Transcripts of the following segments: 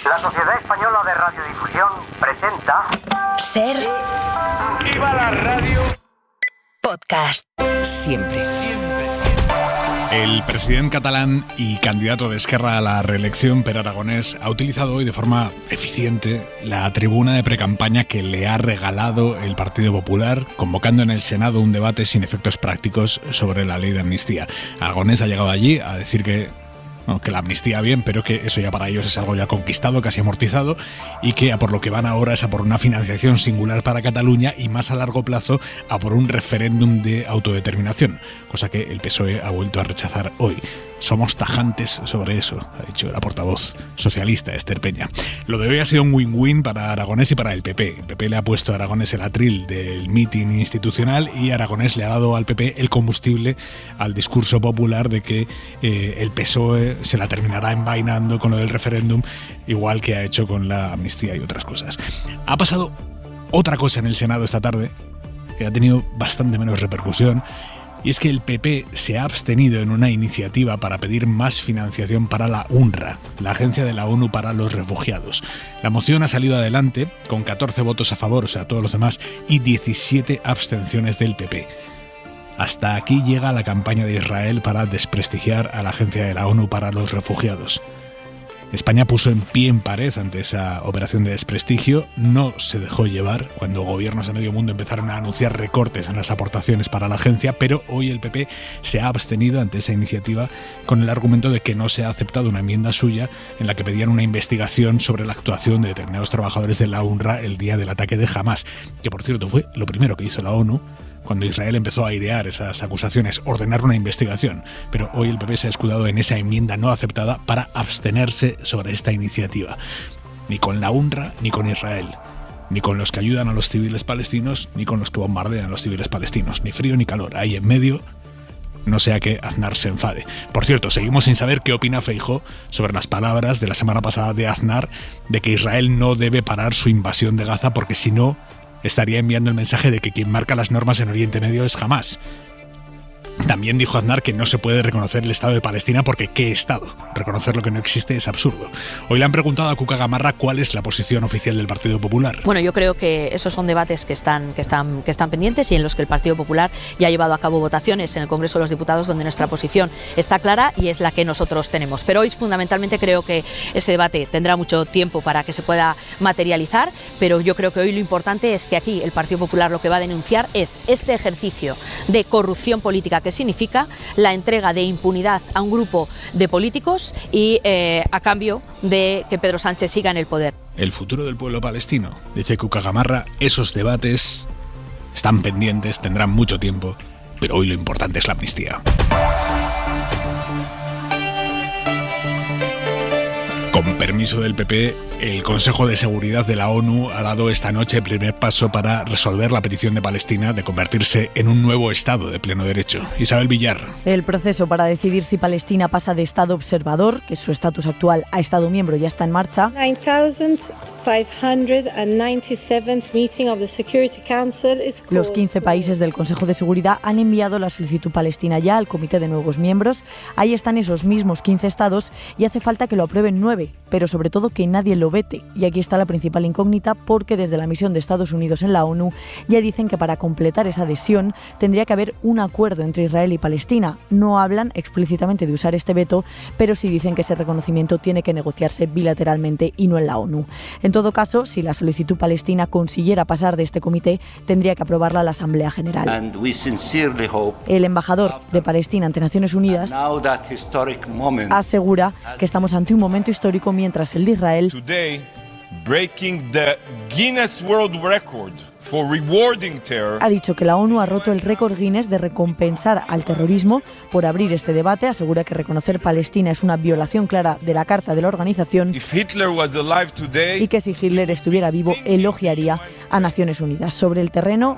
La Sociedad Española de Radiodifusión presenta... Ser... ¡Viva la radio! Podcast. Siempre. El presidente catalán y candidato de Esquerra a la reelección, Pere Aragonès, ha utilizado hoy de forma eficiente la tribuna de precampaña que le ha regalado el Partido Popular, convocando en el Senado un debate sin efectos prácticos sobre la ley de amnistía. Aragonès ha llegado allí a decir que la amnistía bien, pero que eso ya para ellos es algo ya conquistado, casi amortizado, y que a por lo que van ahora es a por una financiación singular para Cataluña y más a largo plazo a por un referéndum de autodeterminación, cosa que el PSOE ha vuelto a rechazar hoy. Somos tajantes sobre eso, ha dicho la portavoz socialista Esther Peña. Lo de hoy ha sido un win-win para Aragonès y para el PP. El PP le ha puesto a Aragonès el atril del mitin institucional y Aragonès le ha dado al PP el combustible al discurso popular de que el PSOE se la terminará envainando con lo del referéndum, igual que ha hecho con la amnistía y otras cosas. Ha pasado otra cosa en el Senado esta tarde que ha tenido bastante menos repercusión. Y es que el PP se ha abstenido en una iniciativa para pedir más financiación para la UNRWA, la Agencia de la ONU para los Refugiados. La moción ha salido adelante con 14 votos a favor, o sea, todos los demás, y 17 abstenciones del PP. Hasta aquí llega la campaña de Israel para desprestigiar a la Agencia de la ONU para los Refugiados. España puso en pie en pared ante esa operación de desprestigio, no se dejó llevar cuando gobiernos de medio mundo empezaron a anunciar recortes en las aportaciones para la agencia, pero hoy el PP se ha abstenido ante esa iniciativa con el argumento de que no se ha aceptado una enmienda suya en la que pedían una investigación sobre la actuación de determinados trabajadores de la UNRWA el día del ataque de Hamás, que por cierto fue lo primero que hizo la ONU cuando Israel empezó a airear esas acusaciones, ordenar una investigación. Pero hoy el PP se ha escudado en esa enmienda no aceptada para abstenerse sobre esta iniciativa. Ni con la UNRWA, ni con Israel. Ni con los que ayudan a los civiles palestinos, ni con los que bombardean a los civiles palestinos. Ni frío ni calor. Ahí en medio, no sea que Aznar se enfade. Por cierto, seguimos sin saber qué opina Feijóo sobre las palabras de la semana pasada de Aznar de que Israel no debe parar su invasión de Gaza porque si no estaría enviando el mensaje de que quien marca las normas en Oriente Medio es Hamás. También dijo Aznar que no se puede reconocer el Estado de Palestina porque ¿qué Estado? Reconocer lo que no existe es absurdo. Hoy le han preguntado a Cuca Gamarra cuál es la posición oficial del Partido Popular. Bueno, yo creo que esos son debates que están pendientes y en los que el Partido Popular ya ha llevado a cabo votaciones en el Congreso de los Diputados donde nuestra posición está clara y es la que nosotros tenemos. Pero hoy fundamentalmente creo que ese debate tendrá mucho tiempo para que se pueda materializar, pero yo creo que hoy lo importante es que aquí el Partido Popular lo que va a denunciar es este ejercicio de corrupción política que significa la entrega de impunidad a un grupo de políticos y a cambio de que Pedro Sánchez siga en el poder. El futuro del pueblo palestino, dice Cuca Gamarra, esos debates están pendientes, tendrán mucho tiempo, pero hoy lo importante es la amnistía. Con permiso del PP, el Consejo de Seguridad de la ONU ha dado esta noche el primer paso para resolver la petición de Palestina de convertirse en un nuevo Estado de pleno derecho. Isabel Villar. El proceso para decidir si Palestina pasa de Estado observador, que es su estatus actual, a Estado miembro, ya está en marcha. 9,597th meeting of the Security Council is closed. Los 15 países del Consejo de Seguridad han enviado la solicitud palestina ya al Comité de Nuevos Miembros. Ahí están esos mismos 15 estados y hace falta que lo aprueben 9, pero sobre todo que nadie lo vete. Y aquí está la principal incógnita porque desde la misión de Estados Unidos en la ONU ya dicen que para completar esa adhesión tendría que haber un acuerdo entre Israel y Palestina. No hablan explícitamente de usar este veto, pero sí dicen que ese reconocimiento tiene que negociarse bilateralmente y no en la ONU. En todo caso, si la solicitud palestina consiguiera pasar de este comité, tendría que aprobarla la Asamblea General. El embajador de Palestina ante Naciones Unidas asegura que estamos ante un momento histórico mientras el de Israel ha dicho que la ONU ha roto el récord Guinness de recompensar al terrorismo por abrir este debate. Asegura que reconocer Palestina es una violación clara de la Carta de la Organización y que si Hitler estuviera vivo elogiaría a Naciones Unidas. Sobre el terreno,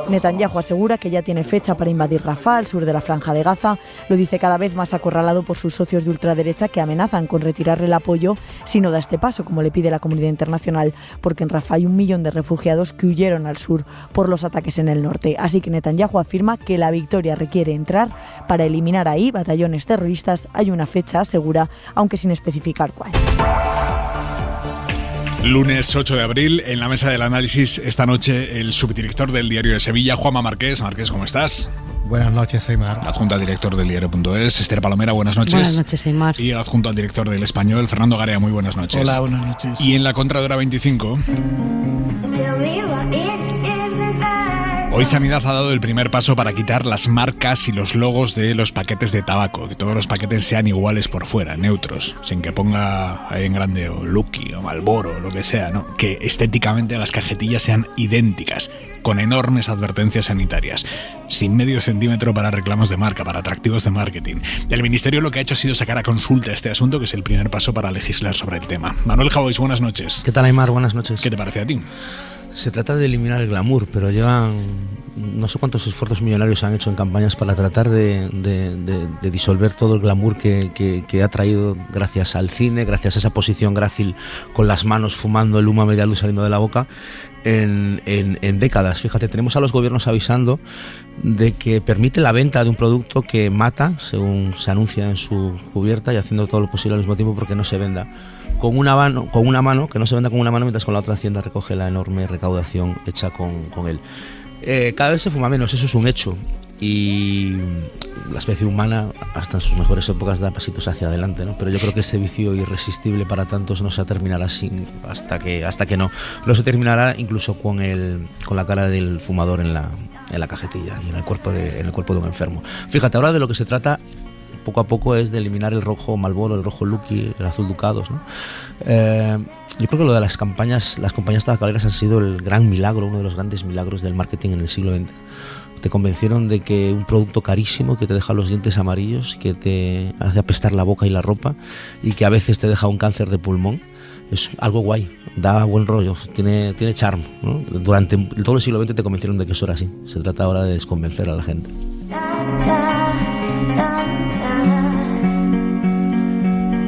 Netanyahu asegura que ya tiene fecha para invadir Rafah, al sur de la Franja de Gaza. Lo dice cada vez más acorralado por sus socios de ultraderecha que amenazan con retirarle el apoyo si no da este paso, como le pide la comunidad internacional, porque en Rafah hay 1 millón de refugiados que huyeron al sur por los ataques en el norte. Así que Netanyahu afirma que la victoria requiere entrar para eliminar ahí batallones terroristas. Hay una fecha segura, aunque sin especificar cuál. Lunes 8 de abril, en la mesa del análisis, esta noche el subdirector del Diario de Sevilla, Juanma Marqués. Marqués, ¿cómo estás? Buenas noches, Aimar. Adjunto al director del diario.es, Esther Palomera, buenas noches. Buenas noches, Aimar. Y adjunto al director del Español, Fernando Garea, muy buenas noches. Hola, buenas noches. Y en la Contra de Hora 25... Hoy Sanidad ha dado el primer paso para quitar las marcas y los logos de los paquetes de tabaco, que todos los paquetes sean iguales por fuera, neutros, sin que ponga ahí en grande o Lucky o Marlboro o lo que sea, ¿no? Que estéticamente las cajetillas sean idénticas, con enormes advertencias sanitarias, sin medio centímetro para reclamos de marca, para atractivos de marketing. El Ministerio lo que ha hecho ha sido sacar a consulta este asunto, que es el primer paso para legislar sobre el tema. Manuel Javois, buenas noches. ¿Qué tal, Aimar? Buenas noches. ¿Qué te parece a ti? Se trata de eliminar el glamour, pero llevan no sé cuántos esfuerzos millonarios han hecho en campañas para tratar de disolver todo el glamour que ha traído gracias al cine, gracias a esa posición grácil con las manos fumando el humo a media luz saliendo de la boca en décadas. Fíjate, tenemos a los gobiernos avisando de que permite la venta de un producto que mata, según se anuncia en su cubierta, y haciendo todo lo posible al mismo tiempo porque no se venda con una mano, que no se venda con una mano, mientras con la otra hacienda recoge la enorme recaudación hecha con él. Cada vez se fuma menos, eso es un hecho, y la especie humana hasta en sus mejores épocas da pasitos hacia adelante, ¿no? Pero yo creo que ese vicio irresistible para tantos no se terminará hasta que no se terminará incluso con la cara del fumador en la cajetilla y en el cuerpo de un enfermo. Fíjate, ahora de lo que se trata poco a poco es de eliminar el rojo Marlboro, el rojo Lucky, el azul Ducados, ¿no? Yo creo que lo de las compañías tabacaleras ha sido el gran milagro, uno de los grandes milagros del marketing en el siglo XX. Te convencieron de que un producto carísimo que te deja los dientes amarillos, que te hace apestar la boca y la ropa y que a veces te deja un cáncer de pulmón, es algo guay, da buen rollo, tiene charm, ¿no? Durante todo el siglo XX te convencieron de que eso era así. Se trata ahora de desconvencer a la gente.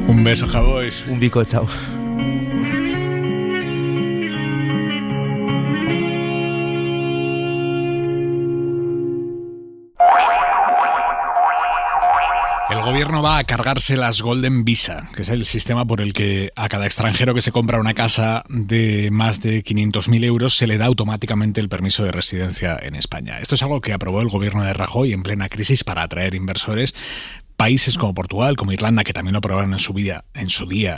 Un beso, Javois. Un bico, chao. El gobierno va a cargarse las Golden Visa, que es el sistema por el que a cada extranjero que se compra una casa de más de 500.000 euros se le da automáticamente el permiso de residencia en España. Esto es algo que aprobó el gobierno de Rajoy en plena crisis para atraer inversores. Países como Portugal, como Irlanda, que también lo aprobaron en su día,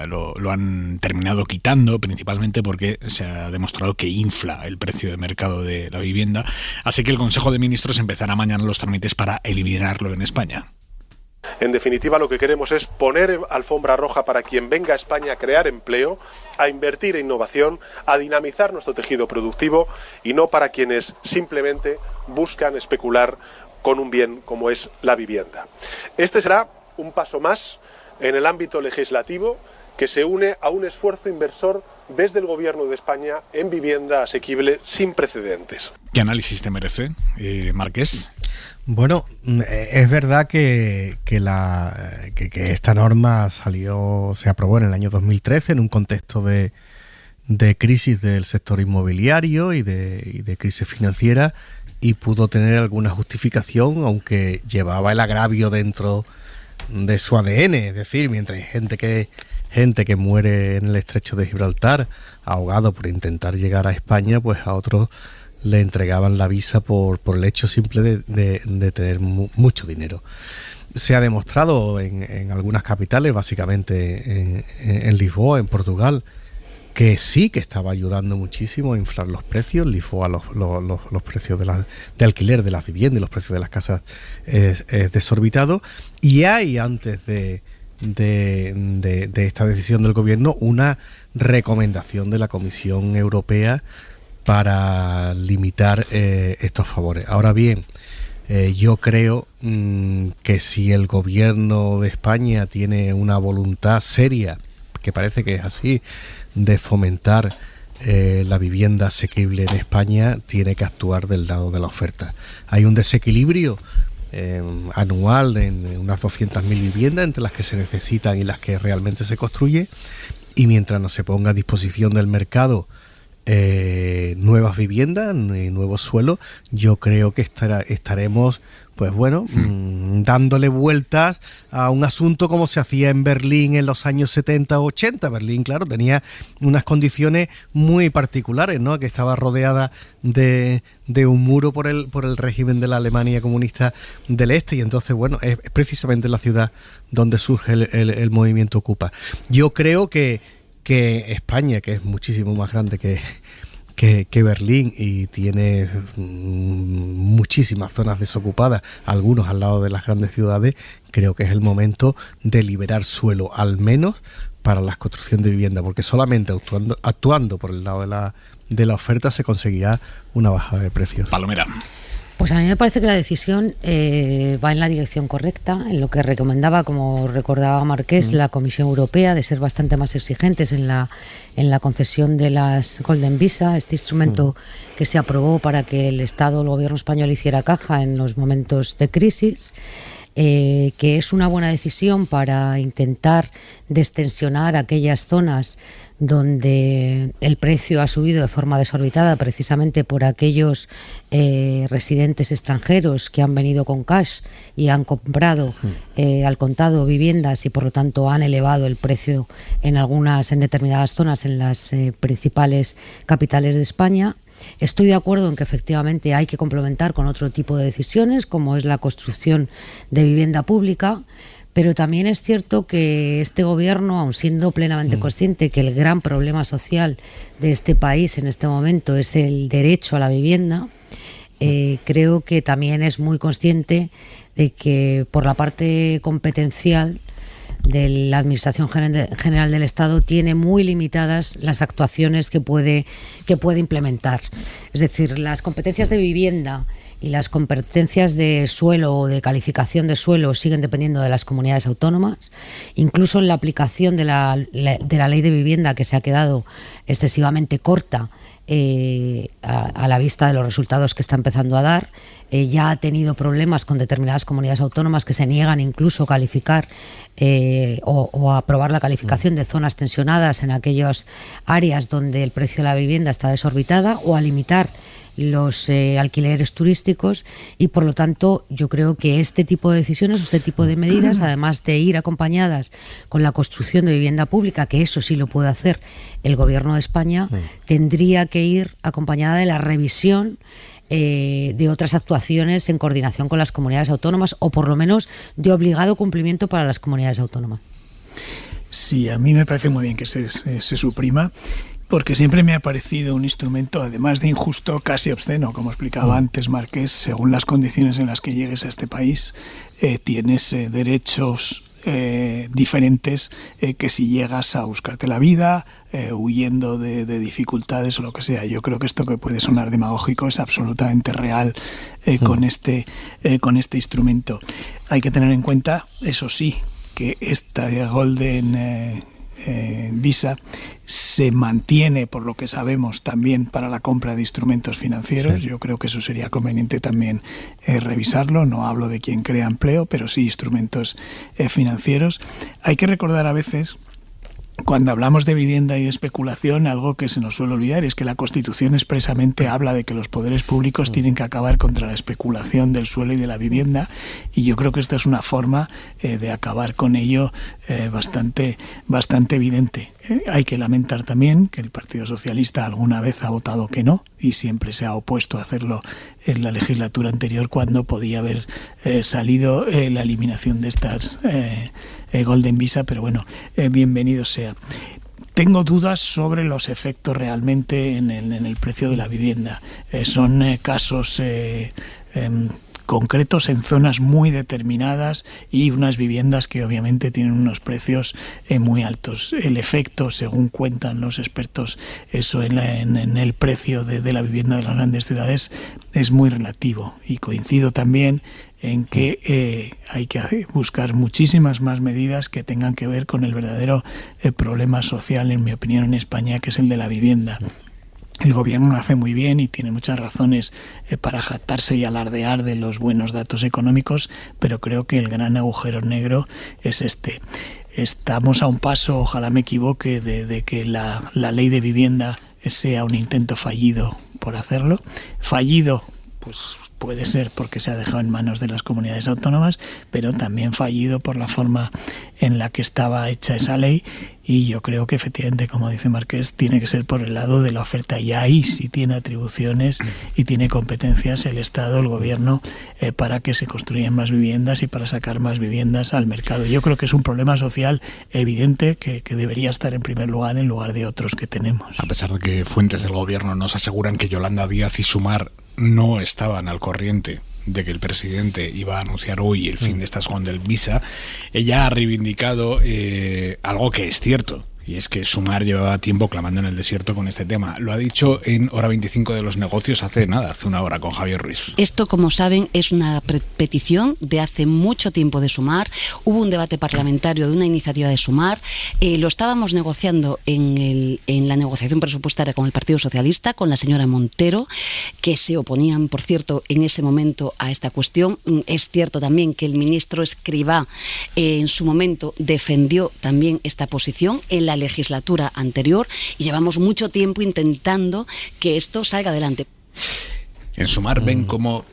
lo han terminado quitando, principalmente porque se ha demostrado que infla el precio de mercado de la vivienda. Así que el Consejo de Ministros empezará mañana los trámites para eliminarlo en España. En definitiva, lo que queremos es poner alfombra roja para quien venga a España a crear empleo, a invertir en innovación, a dinamizar nuestro tejido productivo y no para quienes simplemente buscan especular con un bien como es la vivienda. Este será un paso más en el ámbito legislativo que se une a un esfuerzo inversor desde el Gobierno de España en vivienda asequible sin precedentes. ¿Qué análisis te merece, Marqués? Bueno, es verdad que esta norma se aprobó en el año 2013 en un contexto de crisis del sector inmobiliario y de crisis financiera, y pudo tener alguna justificación, aunque llevaba el agravio dentro de su ADN. Es decir, mientras hay gente que muere en el estrecho de Gibraltar ahogado por intentar llegar a España, pues a otros le entregaban la visa por el hecho simple de tener mucho dinero. Se ha demostrado en algunas capitales, básicamente en Lisboa, en Portugal, que sí que estaba ayudando muchísimo a inflar los precios. Lisboa, los precios de alquiler de las viviendas y los precios de las casas es desorbitado. Y hay, antes de esta decisión del gobierno, una recomendación de la Comisión Europea para limitar estos favores. Ahora bien, yo creo que si el gobierno de España tiene una voluntad seria, que parece que es así, de fomentar la vivienda asequible en España, tiene que actuar del lado de la oferta. Hay un desequilibrio anual de unas 200.000 viviendas entre las que se necesitan y las que realmente se construye, y mientras no se ponga a disposición del mercado nuevas viviendas, nuevos suelos, yo creo que estaremos, pues bueno, dándole vueltas a un asunto como se hacía en Berlín en los años 70 o 80. Berlín, claro, tenía unas condiciones muy particulares, ¿no? Que estaba rodeada de un muro por el régimen de la Alemania comunista del Este, y entonces, bueno, es precisamente la ciudad donde surge el movimiento Ocupa. Yo creo que España, que es muchísimo más grande que Berlín y tiene muchísimas zonas desocupadas, algunos al lado de las grandes ciudades, creo que es el momento de liberar suelo, al menos para la construcción de vivienda, porque solamente actuando por el lado de la oferta se conseguirá una bajada de precios. Palomera. Pues a mí me parece que la decisión va en la dirección correcta, en lo que recomendaba, como recordaba Marqués, la Comisión Europea, de ser bastante más exigentes en la concesión de las Golden Visa, este instrumento que se aprobó para que el Estado, el gobierno español, hiciera caja en los momentos de crisis. Que es una buena decisión para intentar destensionar aquellas zonas donde el precio ha subido de forma desorbitada, precisamente por aquellos residentes extranjeros que han venido con cash y han comprado al contado viviendas y por lo tanto han elevado el precio en determinadas zonas en las principales capitales de España. Estoy de acuerdo en que efectivamente hay que complementar con otro tipo de decisiones, como es la construcción de vivienda pública, pero también es cierto que este gobierno, aun siendo plenamente consciente que el gran problema social de este país en este momento es el derecho a la vivienda, creo que también es muy consciente de que por la parte competencial de la Administración General del Estado tiene muy limitadas las actuaciones que puede implementar. Es decir, las competencias de vivienda y las competencias de suelo o de calificación de suelo siguen dependiendo de las comunidades autónomas. Incluso en la aplicación de la ley de vivienda, que se ha quedado excesivamente corta a la vista de los resultados que está empezando a dar, ya ha tenido problemas con determinadas comunidades autónomas que se niegan incluso a calificar o a aprobar la calificación de zonas tensionadas en aquellas áreas donde el precio de la vivienda está desorbitada, o a limitar los alquileres turísticos, y por lo tanto yo creo que este tipo de decisiones, este tipo de medidas, además de ir acompañadas con la construcción de vivienda pública, que eso sí lo puede hacer el Gobierno de España, tendría que ir acompañada de la revisión de otras actuaciones en coordinación con las comunidades autónomas, o por lo menos de obligado cumplimiento para las comunidades autónomas. Sí, a mí me parece muy bien que se suprima, porque siempre me ha parecido un instrumento, además de injusto, casi obsceno, como explicaba antes Marqués. Según las condiciones en las que llegues a este país, tienes derechos diferentes que si llegas a buscarte la vida, huyendo de dificultades o lo que sea. Yo creo que esto, que puede sonar demagógico, es absolutamente real con este instrumento. Hay que tener en cuenta, eso sí, que esta Golden Visa se mantiene, por lo que sabemos, también para la compra de instrumentos financieros. Sí. Yo creo que eso sería conveniente también revisarlo. No hablo de quien crea empleo, pero sí instrumentos financieros. Hay que recordar a veces, cuando hablamos de vivienda y de especulación, algo que se nos suele olvidar es que la Constitución expresamente habla de que los poderes públicos tienen que acabar contra la especulación del suelo y de la vivienda, y yo creo que esta es una forma de acabar con ello bastante evidente. Hay que lamentar también que el Partido Socialista alguna vez ha votado que no, y siempre se ha opuesto a hacerlo en la legislatura anterior, cuando podía haber salido la eliminación de estas Golden Visa, pero bueno, bienvenido sea. Tengo dudas sobre los efectos realmente en el precio de la vivienda. Son casos concretos en zonas muy determinadas y unas viviendas que obviamente tienen unos precios muy altos. El efecto, según cuentan los expertos, eso en el precio de la vivienda de las grandes ciudades es muy relativo, y coincido también en que hay que buscar muchísimas más medidas que tengan que ver con el verdadero problema social, en mi opinión, en España, que es el de la vivienda. El gobierno lo hace muy bien y tiene muchas razones para jactarse y alardear de los buenos datos económicos, pero creo que el gran agujero negro es este. Estamos a un paso, ojalá me equivoque, de que la ley de vivienda sea un intento fallido por hacerlo. Fallido, pues puede ser porque se ha dejado en manos de las comunidades autónomas, pero también fallido por la forma en la que estaba hecha esa ley, y yo creo que efectivamente, como dice Marqués, tiene que ser por el lado de la oferta, y ahí sí tiene atribuciones y tiene competencias el Estado, el Gobierno, para que se construyan más viviendas y para sacar más viviendas al mercado. Yo creo que es un problema social evidente que debería estar en primer lugar en lugar de otros que tenemos. A pesar de que fuentes del Gobierno nos aseguran que Yolanda Díaz y Sumar no estaban al corriente de que el presidente iba a anunciar hoy el fin de esta del visa, ella ha reivindicado algo que es cierto, y es que Sumar llevaba tiempo clamando en el desierto con este tema. Lo ha dicho en Hora 25 de los negocios hace una hora con Javier Ruiz. Esto, como saben, es una petición de hace mucho tiempo de Sumar. Hubo un debate parlamentario de una iniciativa de Sumar. Lo estábamos negociando en la negociación presupuestaria con el Partido Socialista, con la señora Montero, que se oponían, por cierto, en ese momento a esta cuestión. Es cierto también que el ministro Escrivá en su momento defendió también esta posición en la legislatura anterior, y llevamos mucho tiempo intentando que esto salga adelante. En Sumar ven cómo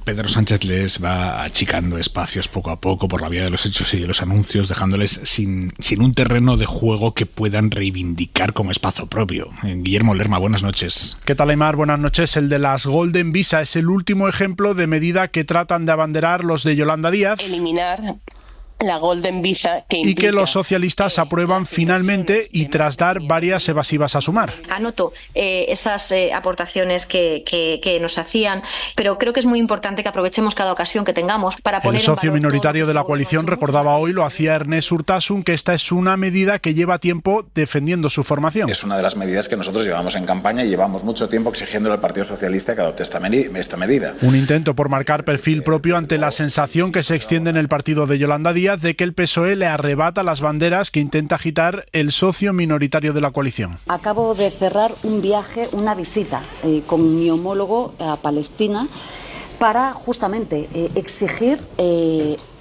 Pedro Sánchez les va achicando espacios poco a poco por la vía de los hechos y de los anuncios, dejándoles sin un terreno de juego que puedan reivindicar como espacio propio. Guillermo Lerma, buenas noches. ¿Qué tal, Aymar? Buenas noches. El de las Golden Visa es el último ejemplo de medida que tratan de abanderar los de Yolanda Díaz. Eliminar la Golden Visa y que los socialistas aprueban finalmente, y tras dar varias evasivas a Sumar. Anoto esas aportaciones que nos hacían, pero creo que es muy importante que aprovechemos cada ocasión que tengamos para poner el socio minoritario de la coalición recordaba hoy, lo hacía Ernest Urtasun, que esta es una medida que lleva tiempo defendiendo su formación. Es una de las medidas que nosotros llevamos en campaña y llevamos mucho tiempo exigiéndole al Partido Socialista que adopte esta medida. Un intento por marcar perfil propio ante la sensación que se extiende en el partido de Yolanda Díaz de que el PSOE le arrebata las banderas que intenta agitar el socio minoritario de la coalición. Acabo de cerrar un viaje, una visita con mi homólogo a Palestina para justamente exigir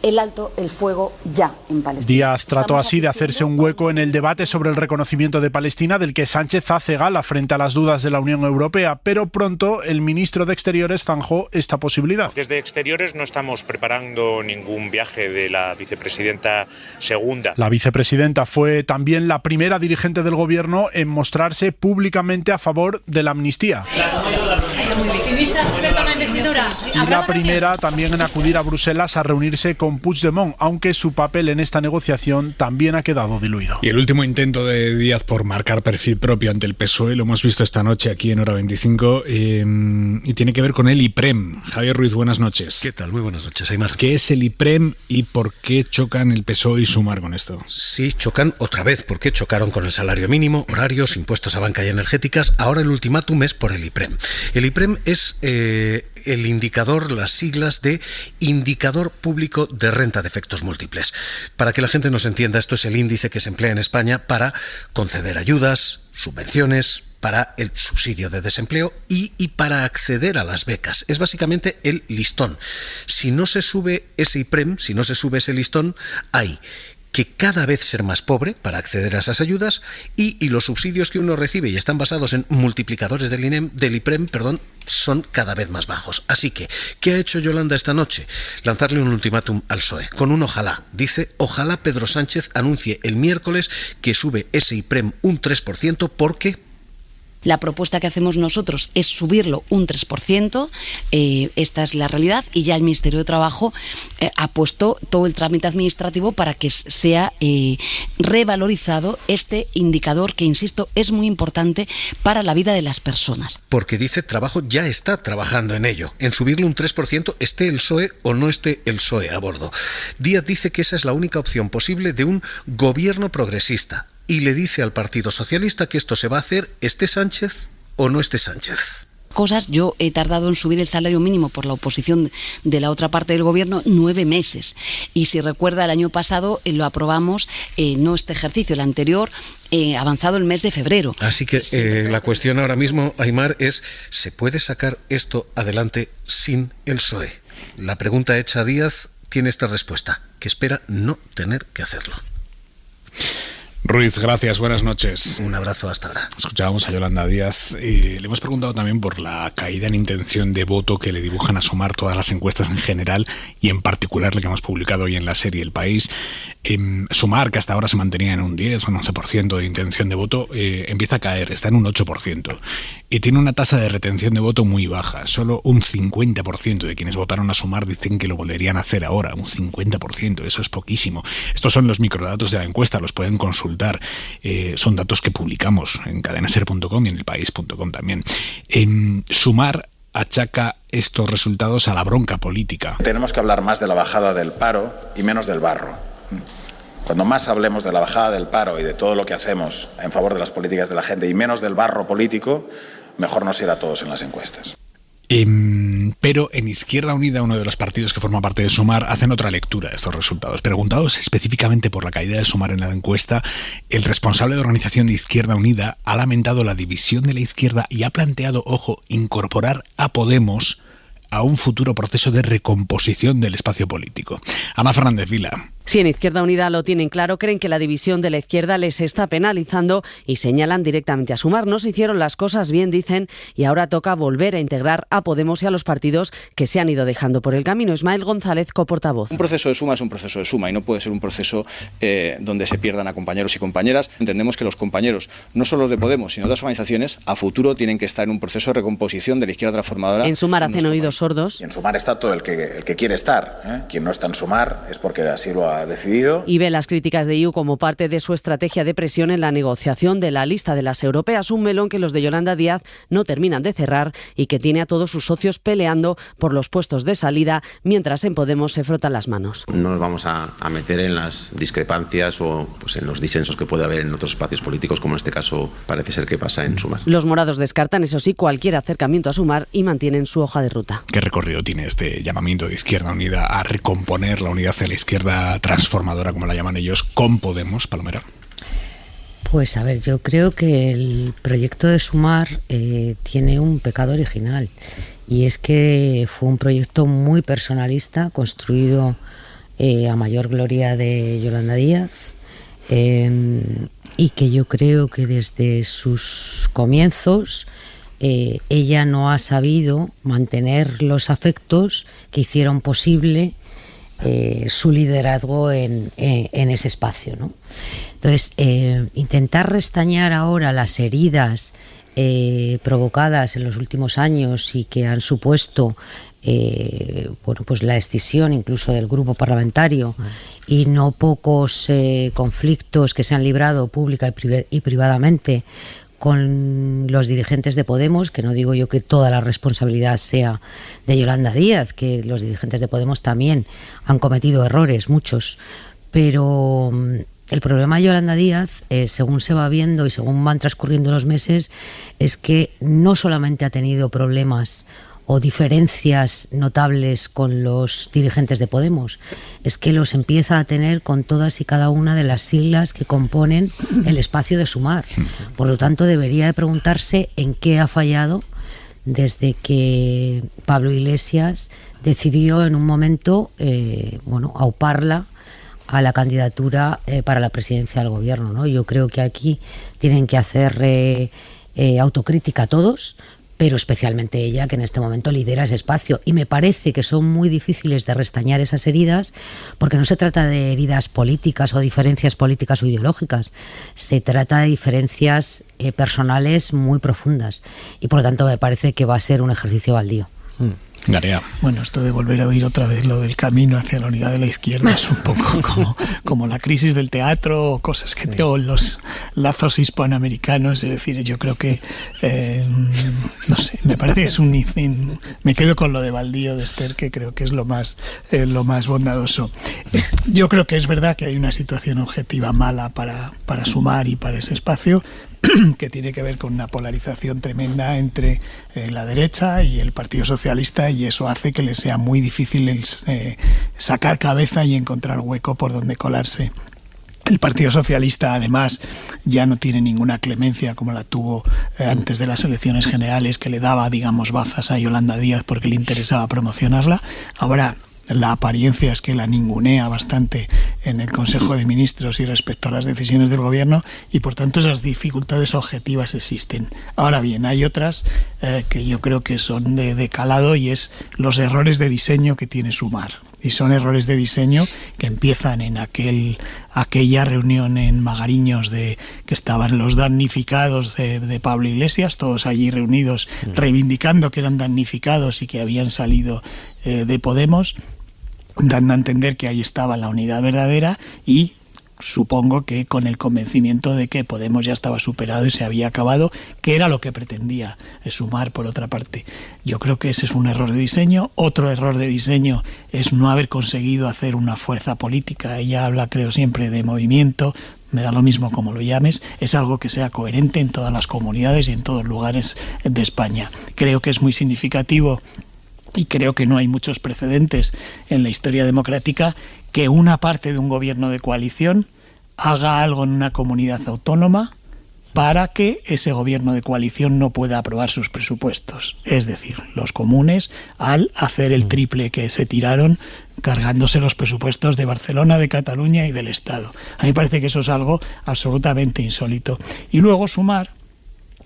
el alto el fuego ya en Palestina. Díaz trató así de hacerse un hueco en el debate sobre el reconocimiento de Palestina, del que Sánchez hace gala frente a las dudas de la Unión Europea, pero pronto el ministro de Exteriores zanjó esta posibilidad. Desde Exteriores no estamos preparando ningún viaje de la vicepresidenta segunda. La vicepresidenta fue también la primera dirigente del gobierno en mostrarse públicamente a favor de la amnistía. Y la primera también en acudir a Bruselas a reunirse con Puigdemont, aunque su papel en esta negociación también ha quedado diluido. Y el último intento de Díaz por marcar perfil propio ante el PSOE lo hemos visto esta noche aquí en Hora 25 y tiene que ver con el IPREM. Javier Ruiz, buenas noches. ¿Qué tal? Muy buenas noches, Aymar. ¿Qué es el IPREM y por qué chocan el PSOE y Sumar con esto? Sí, chocan otra vez porque chocaron con el salario mínimo, horarios, impuestos a banca y energéticas. Ahora el ultimátum es por el IPREM. El IPREM es el indicador, las siglas de Indicador Público de Renta de Efectos Múltiples. Para que la gente nos entienda, esto es el índice que se emplea en España para conceder ayudas, subvenciones, para el subsidio de desempleo y para acceder a las becas. Es básicamente el listón. Si no se sube ese IPREM, si no se sube ese listón, hay que cada vez ser más pobre para acceder a esas ayudas y los subsidios que uno recibe y están basados en multiplicadores del IPREM, son cada vez más bajos. Así que, ¿qué ha hecho Yolanda esta noche? Lanzarle un ultimátum al PSOE, con un ojalá. Dice, ojalá Pedro Sánchez anuncie el miércoles que sube ese IPREM un 3% porque... La propuesta que hacemos nosotros es subirlo un 3%, esta es la realidad, y ya el Ministerio de Trabajo ha puesto todo el trámite administrativo para que sea revalorizado este indicador que, insisto, es muy importante para la vida de las personas. Porque dice, Trabajo ya está trabajando en ello, en subirle un 3%, esté el PSOE o no esté el PSOE a bordo. Díaz dice que esa es la única opción posible de un gobierno progresista. Y le dice al Partido Socialista que esto se va a hacer esté Sánchez o no esté Sánchez. Yo he tardado en subir el salario mínimo por la oposición de la otra parte del gobierno 9 meses. Y si recuerda, el año pasado lo aprobamos, no este ejercicio, el anterior, avanzado el mes de febrero. Así que la cuestión ahora mismo, Aymar, es ¿se puede sacar esto adelante sin el PSOE? La pregunta hecha a Díaz tiene esta respuesta, que espera no tener que hacerlo. Ruiz, gracias, buenas noches. Un abrazo, hasta ahora. Escuchábamos a Yolanda Díaz. Le hemos preguntado también por la caída en intención de voto que le dibujan a Sumar todas las encuestas en general y en particular la que hemos publicado hoy en la serie El País. Sumar, que hasta ahora se mantenía en un 10 o un 11% de intención de voto, empieza a caer, está en un 8%. Y tiene una tasa de retención de voto muy baja. Solo un 50% de quienes votaron a Sumar dicen que lo volverían a hacer ahora. Un 50%, eso es poquísimo. Estos son los microdatos de la encuesta, los pueden consultar. Son datos que publicamos en cadenaser.com y en elpaís.com también. Sumar achaca estos resultados a la bronca política. Tenemos que hablar más de la bajada del paro y menos del barro. Cuando más hablemos de la bajada del paro y de todo lo que hacemos en favor de las políticas de la gente y menos del barro político, mejor nos irá a todos en las encuestas. Pero en Izquierda Unida, uno de los partidos que forma parte de Sumar, hacen otra lectura de estos resultados. Preguntados específicamente por la caída de Sumar en la encuesta, el responsable de organización de Izquierda Unida ha lamentado la división de la izquierda y ha planteado, ojo, incorporar a Podemos a un futuro proceso de recomposición del espacio político. Ana Fernández Vila. Si en Izquierda Unida lo tienen claro, creen que la división de la izquierda les está penalizando y señalan directamente a Sumar. No se hicieron las cosas bien, dicen, y ahora toca volver a integrar a Podemos y a los partidos que se han ido dejando por el camino. Ismael González, coportavoz. Un proceso de suma es un proceso de suma y no puede ser un proceso donde se pierdan a compañeros y compañeras. Entendemos que los compañeros, no solo los de Podemos, sino otras organizaciones, a futuro tienen que estar en un proceso de recomposición de la izquierda transformadora. En Sumar hacen oídos sordos. Y en Sumar está todo el que quiere estar. Quien no está en Sumar es porque así lo ha decidido. Y ve las críticas de IU como parte de su estrategia de presión en la negociación de la lista de las europeas, un melón que los de Yolanda Díaz no terminan de cerrar y que tiene a todos sus socios peleando por los puestos de salida, mientras en Podemos se frotan las manos. No nos vamos a meter en las discrepancias o en los disensos que puede haber en otros espacios políticos, como en este caso parece ser que pasa en Sumar. Los morados descartan, eso sí, cualquier acercamiento a Sumar y mantienen su hoja de ruta. ¿Qué recorrido tiene este llamamiento de Izquierda Unida a recomponer la unidad de la izquierda transformadora, como la llaman ellos, con Podemos, Palomera? Pues a ver, yo creo que el proyecto de Sumar tiene un pecado original, y es que fue un proyecto muy personalista, construido a mayor gloria de Yolanda Díaz, y que yo creo que desde sus comienzos ella no ha sabido mantener los afectos que hicieron posible su liderazgo en ese espacio, ¿no? Entonces, intentar restañar ahora las heridas provocadas en los últimos años y que han supuesto pues la escisión incluso del grupo parlamentario y no pocos conflictos que se han librado pública y privadamente con los dirigentes de Podemos, que no digo yo que toda la responsabilidad sea de Yolanda Díaz, que los dirigentes de Podemos también han cometido errores, muchos, pero el problema de Yolanda Díaz, según se va viendo y según van transcurriendo los meses, es que no solamente ha tenido problemas o diferencias notables con los dirigentes de Podemos, es que los empieza a tener con todas y cada una de las siglas que componen el espacio de Sumar. Por lo tanto, debería de preguntarse en qué ha fallado desde que Pablo Iglesias decidió en un momento auparla a la candidatura para la presidencia del gobierno, ¿no? Yo creo que aquí tienen que hacer autocrítica todos, pero especialmente ella, que en este momento lidera ese espacio. Y me parece que son muy difíciles de restañar esas heridas, porque no se trata de heridas políticas o diferencias políticas o ideológicas, se trata de diferencias personales muy profundas. Y por lo tanto me parece que va a ser un ejercicio baldío. Garea. Bueno, esto de volver a oír otra vez lo del camino hacia la unidad de la izquierda es un poco como la crisis del teatro o cosas que tengo los lazos hispanoamericanos. Es decir, yo creo que, no sé, me parece que es me quedo con lo de baldío de Esther, que creo que es lo más bondadoso. Yo creo que es verdad que hay una situación objetiva mala para Sumar y para ese espacio, que tiene que ver con una polarización tremenda entre la derecha y el Partido Socialista, y eso hace que les sea muy difícil sacar cabeza y encontrar hueco por donde colarse. El Partido Socialista, además, ya no tiene ninguna clemencia como la tuvo antes de las elecciones generales, que le daba, digamos, bazas a Yolanda Díaz porque le interesaba promocionarla. Ahora la apariencia es que la ningunea bastante en el Consejo de Ministros y respecto a las decisiones del Gobierno, y por tanto esas dificultades objetivas existen. Ahora bien, hay otras que yo creo que son de calado, y es los errores de diseño que tiene Sumar. Y son errores de diseño que empiezan en aquella reunión en Magariños que estaban los damnificados de Pablo Iglesias, todos allí reunidos reivindicando que eran damnificados y que habían salido de Podemos, dando a entender que ahí estaba la unidad verdadera, y supongo que con el convencimiento de que Podemos ya estaba superado y se había acabado, que era lo que pretendía Sumar, por otra parte. Yo creo que ese es un error de diseño. Otro error de diseño es no haber conseguido hacer una fuerza política. Ella habla, creo, siempre de movimiento, me da lo mismo como lo llames, es algo que sea coherente en todas las comunidades y en todos los lugares de España. Creo que es muy significativo, y creo que no hay muchos precedentes en la historia democrática, que una parte de un gobierno de coalición haga algo en una comunidad autónoma para que ese gobierno de coalición no pueda aprobar sus presupuestos. Es decir, los comunes, al hacer el triple que se tiraron cargándose los presupuestos de Barcelona, de Cataluña y del Estado. A mí me parece que eso es algo absolutamente insólito. Y luego Sumar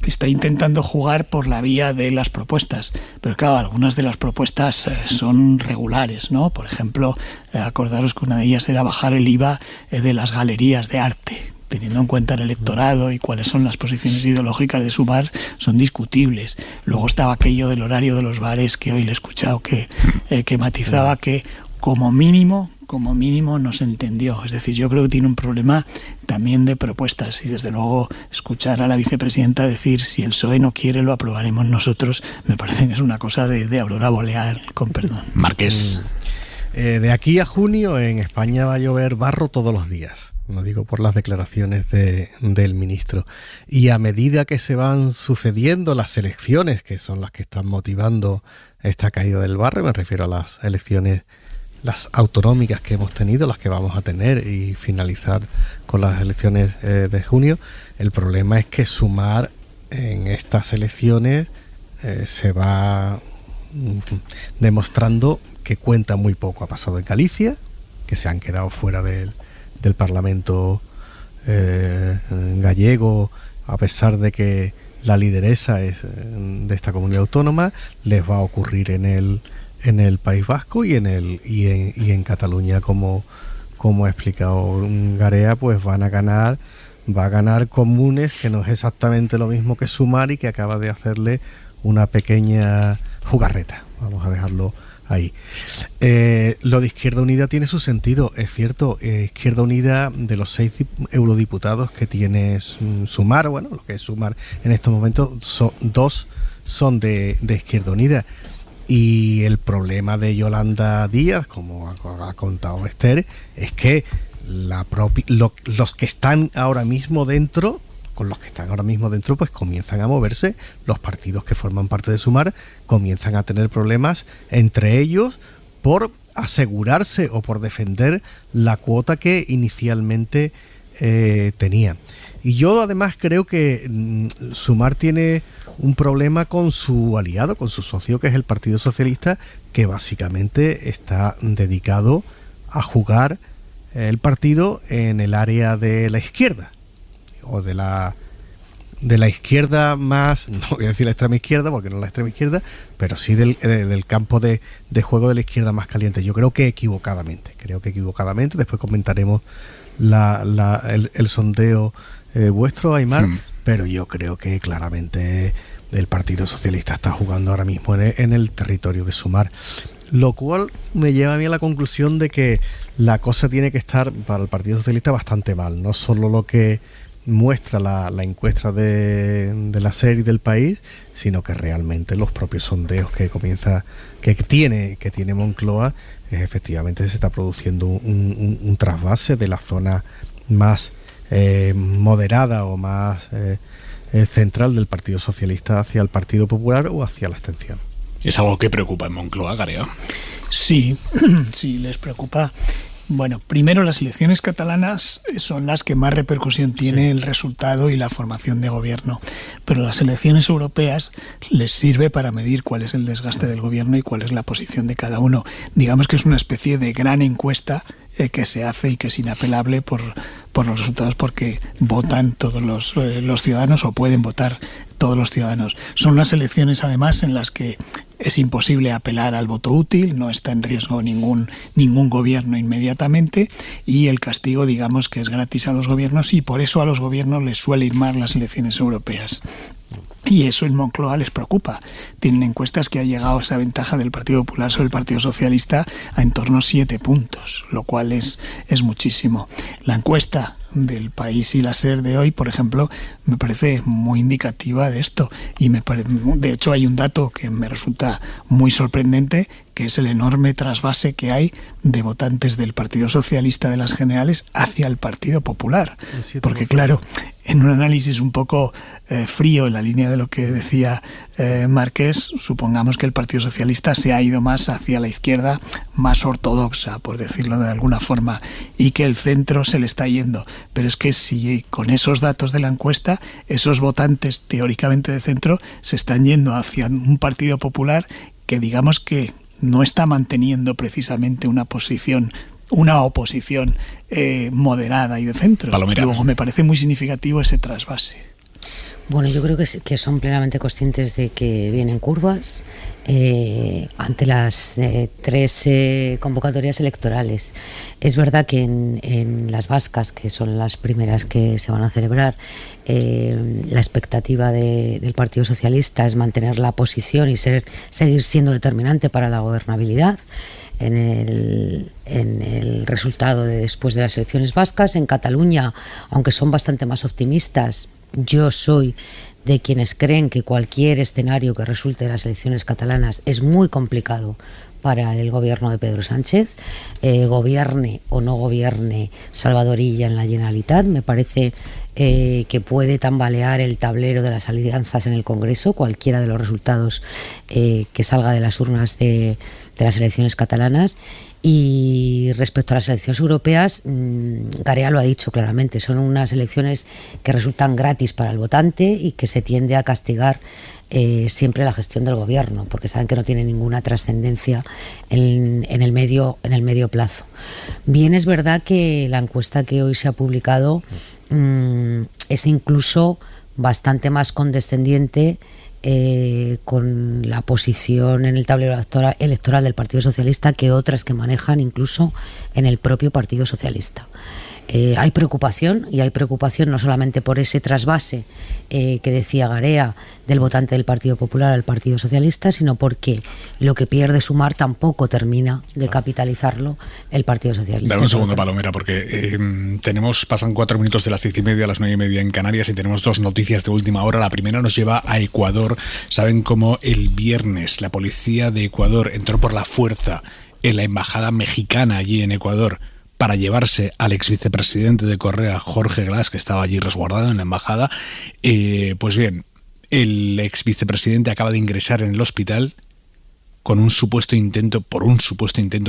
está intentando jugar por la vía de las propuestas, pero claro, algunas de las propuestas son regulares, ¿no? Por ejemplo, acordaros que una de ellas era bajar el IVA de las galerías de arte. Teniendo en cuenta el electorado y cuáles son las posiciones ideológicas de Sumar, son discutibles. Luego estaba aquello del horario de los bares, que hoy le he escuchado que matizaba que como mínimo no se entendió. Es decir, yo creo que tiene un problema también de propuestas, y desde luego escuchar a la vicepresidenta decir si el PSOE no quiere lo aprobaremos nosotros, me parece que es una cosa de aurora boreal, con perdón. Marqués. De aquí a junio en España va a llover barro todos los días. Lo digo por las declaraciones del ministro. Y a medida que se van sucediendo las elecciones, que son las que están motivando esta caída del barro, me refiero a las elecciones, las autonómicas que hemos tenido, las que vamos a tener, y finalizar con las elecciones de junio, el problema es que Sumar en estas elecciones se va demostrando que cuenta muy poco. Ha pasado en Galicia, que se han quedado fuera del Parlamento gallego, a pesar de que la lideresa es de esta comunidad autónoma. Les va a ocurrir en el País Vasco y en Cataluña, como ha explicado Garea, pues va a ganar Comunes, que no es exactamente lo mismo que Sumar, y que acaba de hacerle una pequeña jugarreta, vamos a dejarlo ahí. Lo de Izquierda Unida tiene su sentido, es cierto. Izquierda Unida, de los 6 eurodiputados que tiene Sumar, bueno, lo que es Sumar en estos momentos, 2 son de Izquierda Unida. Y el problema de Yolanda Díaz, como ha contado Esther, es que los que están ahora mismo dentro, pues comienzan a moverse. Los partidos que forman parte de Sumar comienzan a tener problemas entre ellos por asegurarse o por defender la cuota que inicialmente tenían. Y yo además creo que Sumar tiene un problema con su aliado, con su socio, que es el Partido Socialista, que básicamente está dedicado a jugar el partido en el área de la izquierda, o de la izquierda más, no voy a decir la extrema izquierda, porque no es la extrema izquierda, pero sí del campo de juego de la izquierda más caliente. Yo creo que equivocadamente, después comentaremos el sondeo vuestro, Aymar, pero yo creo que claramente el Partido Socialista está jugando ahora mismo en el territorio de Sumar, lo cual me lleva a mí a la conclusión de que la cosa tiene que estar para el Partido Socialista bastante mal, no solo lo que muestra la encuesta de la SER y del País, sino que realmente los propios sondeos que tiene Moncloa, efectivamente se está produciendo un trasvase de la zona más moderada o más central del Partido Socialista hacia el Partido Popular o hacia la abstención. ¿Es algo que preocupa en Moncloa, Garea? Sí, les preocupa. Bueno, primero, las elecciones catalanas son las que más repercusión tiene el resultado y la formación de gobierno, pero las elecciones europeas les sirve para medir cuál es el desgaste del gobierno y cuál es la posición de cada uno. Digamos que es una especie de gran encuesta que se hace y que es inapelable por los resultados, porque votan todos los ciudadanos, o pueden votar todos los ciudadanos. Son unas elecciones, además, en las que es imposible apelar al voto útil, no está en riesgo ningún gobierno inmediatamente, y el castigo, digamos, que es gratis a los gobiernos, y por eso a los gobiernos les suele ir mal las elecciones europeas. Y eso en Moncloa les preocupa. Tienen encuestas que ha llegado esa ventaja del Partido Popular sobre el Partido Socialista a en torno a 7 puntos, lo cual es muchísimo. La encuesta del País y la SER de hoy, por ejemplo, me parece muy indicativa de esto. Y de hecho hay un dato que me resulta muy sorprendente, que es el enorme trasvase que hay de votantes del Partido Socialista de las generales hacia el Partido Popular. Porque claro, en un análisis un poco frío, en la línea de lo que decía Marqués, supongamos que el Partido Socialista se ha ido más hacia la izquierda, más ortodoxa, por decirlo de alguna forma, y que el centro se le está yendo. Pero es que si con esos datos de la encuesta, esos votantes teóricamente de centro se están yendo hacia un Partido Popular que, digamos, que no está manteniendo precisamente una oposición moderada y de centro. Palomera. Luego me parece muy significativo ese trasvase. Bueno, yo creo que son plenamente conscientes de que vienen curvas ante las 3 convocatorias electorales. Es verdad que en las vascas, que son las primeras que se van a celebrar, la expectativa del Partido Socialista es mantener la posición y seguir siendo determinante para la gobernabilidad en el resultado de después de las elecciones vascas. En Cataluña, aunque son bastante más optimistas, yo soy de quienes creen que cualquier escenario que resulte de las elecciones catalanas es muy complicado para el gobierno de Pedro Sánchez, gobierne o no gobierne Salvador Illa en la Generalitat. Me parece que puede tambalear el tablero de las alianzas en el Congreso, cualquiera de los resultados que salga de las urnas de las elecciones catalanas. Y respecto a las elecciones europeas, Garea lo ha dicho claramente, son unas elecciones que resultan gratis para el votante y que se tiende a castigar siempre la gestión del gobierno, porque saben que no tiene ninguna trascendencia en el medio plazo. Bien, es verdad que la encuesta que hoy se ha publicado es incluso bastante más condescendiente con la posición en el tablero electoral del Partido Socialista que otras que manejan incluso en el propio Partido Socialista. Hay preocupación, y hay preocupación no solamente por ese trasvase que decía Garea del votante del Partido Popular al Partido Socialista, sino porque lo que pierde Sumar tampoco termina de capitalizarlo el Partido Socialista. Dame un segundo, Palomera, porque pasan 4 minutos de las 10:30 a las 9:30 en Canarias, y tenemos 2 noticias de última hora. La primera nos lleva a Ecuador. Saben cómo el viernes la policía de Ecuador entró por la fuerza en la embajada mexicana allí en Ecuador para llevarse al ex vicepresidente de Correa, Jorge Glass, que estaba allí resguardado en la embajada. Pues bien, el ex vicepresidente acaba de ingresar en el hospital por un supuesto intento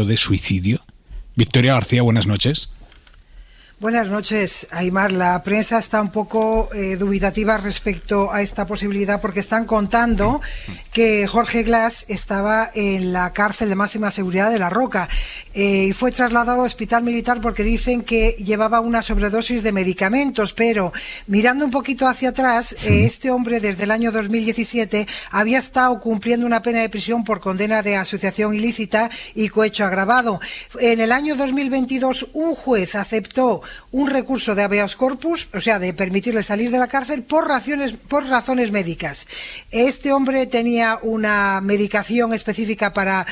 de suicidio. Victoria García, buenas noches. Buenas noches, Aimar. La prensa está un poco dubitativa respecto a esta posibilidad, porque están contando que Jorge Glass estaba en la cárcel de máxima seguridad de La Roca y fue trasladado al hospital militar porque dicen que llevaba una sobredosis de medicamentos, pero mirando un poquito hacia atrás, este hombre desde el año 2017 había estado cumpliendo una pena de prisión por condena de asociación ilícita y cohecho agravado. En el año 2022 un juez aceptó un recurso de habeas corpus, o sea, de permitirle salir de la cárcel por razones médicas. Este hombre tenía una medicación específica para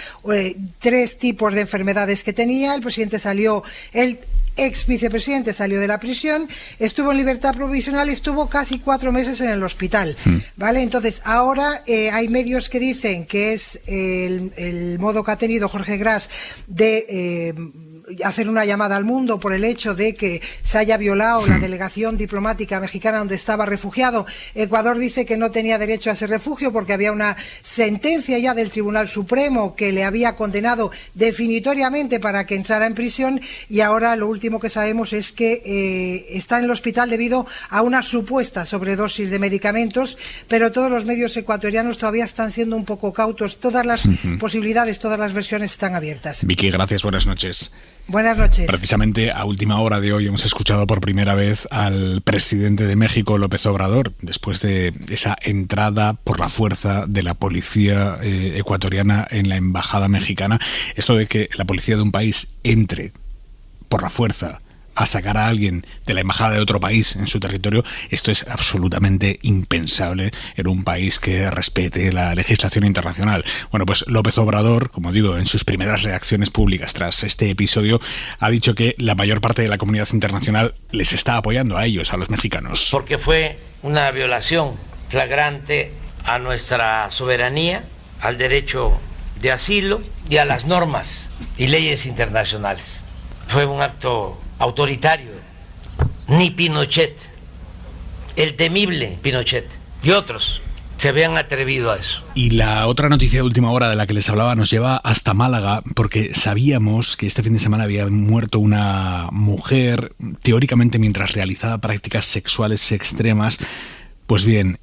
3 tipos de enfermedades que tenía. El ex vicepresidente salió de la prisión, estuvo en libertad provisional y estuvo casi 4 meses en el hospital. ¿Vale? Entonces, ahora hay medios que dicen que es el modo que ha tenido Jorge Glass de hacer una llamada al mundo por el hecho de que se haya violado la delegación diplomática mexicana donde estaba refugiado. Ecuador dice que no tenía derecho a ese refugio porque había una sentencia ya del Tribunal Supremo que le había condenado definitoriamente para que entrara en prisión, y ahora lo último que sabemos es que está en el hospital debido a una supuesta sobredosis de medicamentos, pero todos los medios ecuatorianos todavía están siendo un poco cautos. Todas las posibilidades, todas las versiones están abiertas. Vicky, gracias, buenas noches. Buenas noches. Precisamente a última hora de hoy hemos escuchado por primera vez al presidente de México, López Obrador, después de esa entrada por la fuerza de la policía ecuatoriana en la embajada mexicana. Esto de que la policía de un país entre por la fuerza a sacar a alguien de la embajada de otro país en su territorio, esto es absolutamente impensable en un país que respete la legislación internacional. Bueno, pues López Obrador, como digo, en sus primeras reacciones públicas tras este episodio, ha dicho que la mayor parte de la comunidad internacional les está apoyando a ellos, a los mexicanos. Porque fue una violación flagrante a nuestra soberanía, al derecho de asilo y a las normas y leyes internacionales. Fue un acto autoritario. Ni Pinochet, el temible Pinochet y otros se habían atrevido a eso. Y la otra noticia de última hora de la que les hablaba nos lleva hasta Málaga, porque sabíamos que este fin de semana había muerto una mujer, teóricamente mientras realizaba prácticas sexuales extremas. Pues bien,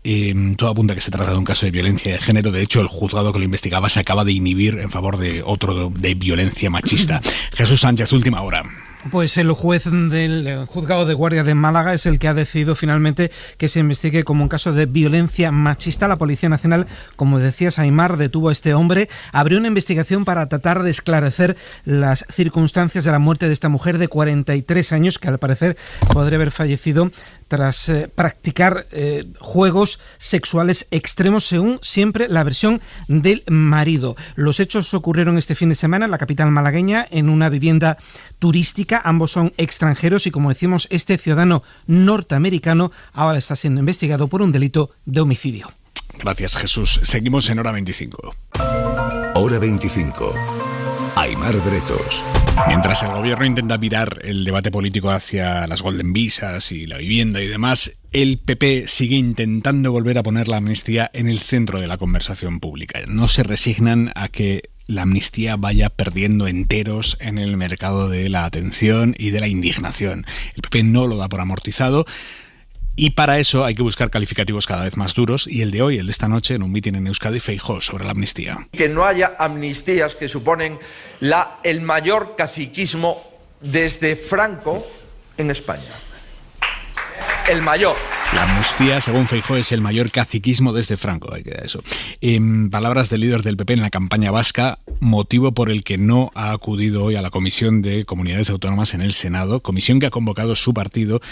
todo apunta a que se trata de un caso de violencia de género. De hecho, el juzgado que lo investigaba se acaba de inhibir en favor de otro de violencia machista. Jesús Sánchez, última hora. Pues el juez del juzgado de guardia de Málaga es el que ha decidido finalmente que se investigue como un caso de violencia machista. La Policía Nacional, como decías, Aimar, detuvo a este hombre, abrió una investigación para tratar de esclarecer las circunstancias de la muerte de esta mujer de 43 años, que al parecer podría haber fallecido tras practicar juegos sexuales extremos, según siempre la versión del marido. Los hechos ocurrieron este fin de semana en la capital malagueña, en una vivienda turística. Ambos son extranjeros y, como decimos, este ciudadano norteamericano ahora está siendo investigado por un delito de homicidio. Gracias, Jesús. Seguimos en Hora 25. Hora 25. Aimar Bretos. Mientras el gobierno intenta virar el debate político hacia las golden visas y la vivienda y demás, el PP sigue intentando volver a poner la amnistía en el centro de la conversación pública. No se resignan a que la amnistía vaya perdiendo enteros en el mercado de la atención y de la indignación. El PP no lo da por amortizado. Y para eso hay que buscar calificativos cada vez más duros, y el de hoy, el de esta noche, en un mitin en Euskadi, Feijóo sobre la amnistía. Que no haya amnistías que suponen el mayor caciquismo desde Franco en España. El mayor. La amnistía, según Feijóo, es el mayor caciquismo desde Franco, hay que dar eso. En palabras del líder del PP en la campaña vasca, motivo por el que no ha acudido hoy a la Comisión de Comunidades Autónomas en el Senado, comisión que ha convocado su partido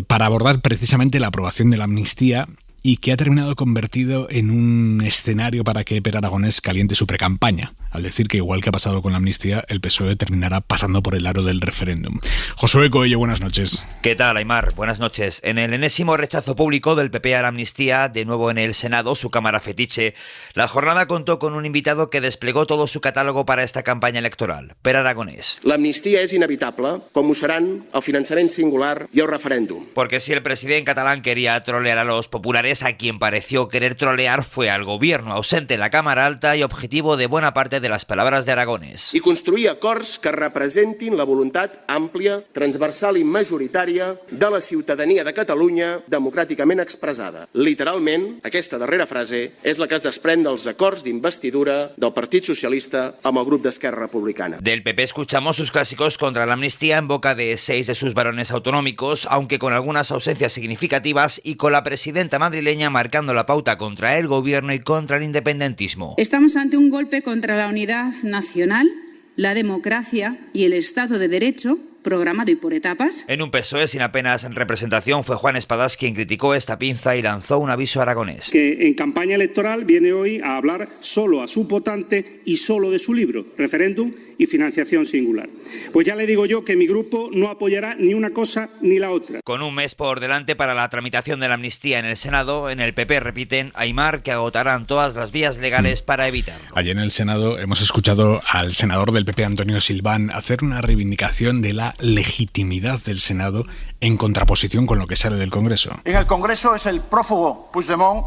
para abordar precisamente la aprobación de la amnistía, y que ha terminado convertido en un escenario para que Pere Aragonés caliente su precampaña, al decir que, igual que ha pasado con la amnistía, el PSOE terminará pasando por el aro del referéndum. Josué Coello, buenas noches. ¿Qué tal, Aimar? Buenas noches. En el enésimo rechazo público del PP a la amnistía, de nuevo en el Senado, su cámara fetiche, la jornada contó con un invitado que desplegó todo su catálogo para esta campaña electoral, Pere Aragonés. L'amnistia és inevitable, com ho seran el finançament singular i el referèndum. Porque si el presidente catalán quería trolear a los populares, a quien pareció querer trolear fue al gobierno, ausente en la Cámara Alta y objetivo de buena parte de las palabras de Aragonés. I construir acords que representin la voluntat àmplia, transversal i majoritària de la ciutadania de Catalunya democràticament expressada. Literalment, aquesta darrera frase és la que es desprèn dels acords d'investidura del Partit Socialista amb el grup d'Esquerra Republicana. Del PP escuchamos sus clásicos contra la amnistía en boca de 6 de sus varones autonómicos, aunque con algunas ausencias significativas, y con la presidenta madrileña marcando la pauta contra el gobierno y contra el independentismo. Estamos ante un golpe contra la unidad nacional, la democracia y el Estado de Derecho, programado y por etapas. En un PSOE sin apenas representación, fue Juan Espadas quien criticó esta pinza y lanzó un aviso a Aragonés. Que en campaña electoral viene hoy a hablar solo a su votante y solo de su libro, referéndum y financiación singular. Pues ya le digo yo que mi grupo no apoyará ni una cosa ni la otra. Con un mes por delante para la tramitación de la amnistía en el Senado, en el PP repiten, Aimar, que agotarán todas las vías legales para evitarlo. Allí en el Senado hemos escuchado al senador del PP, Antonio Silván, hacer una reivindicación de la legitimidad del Senado en contraposición con lo que sale del Congreso. En el Congreso es el prófugo Puigdemont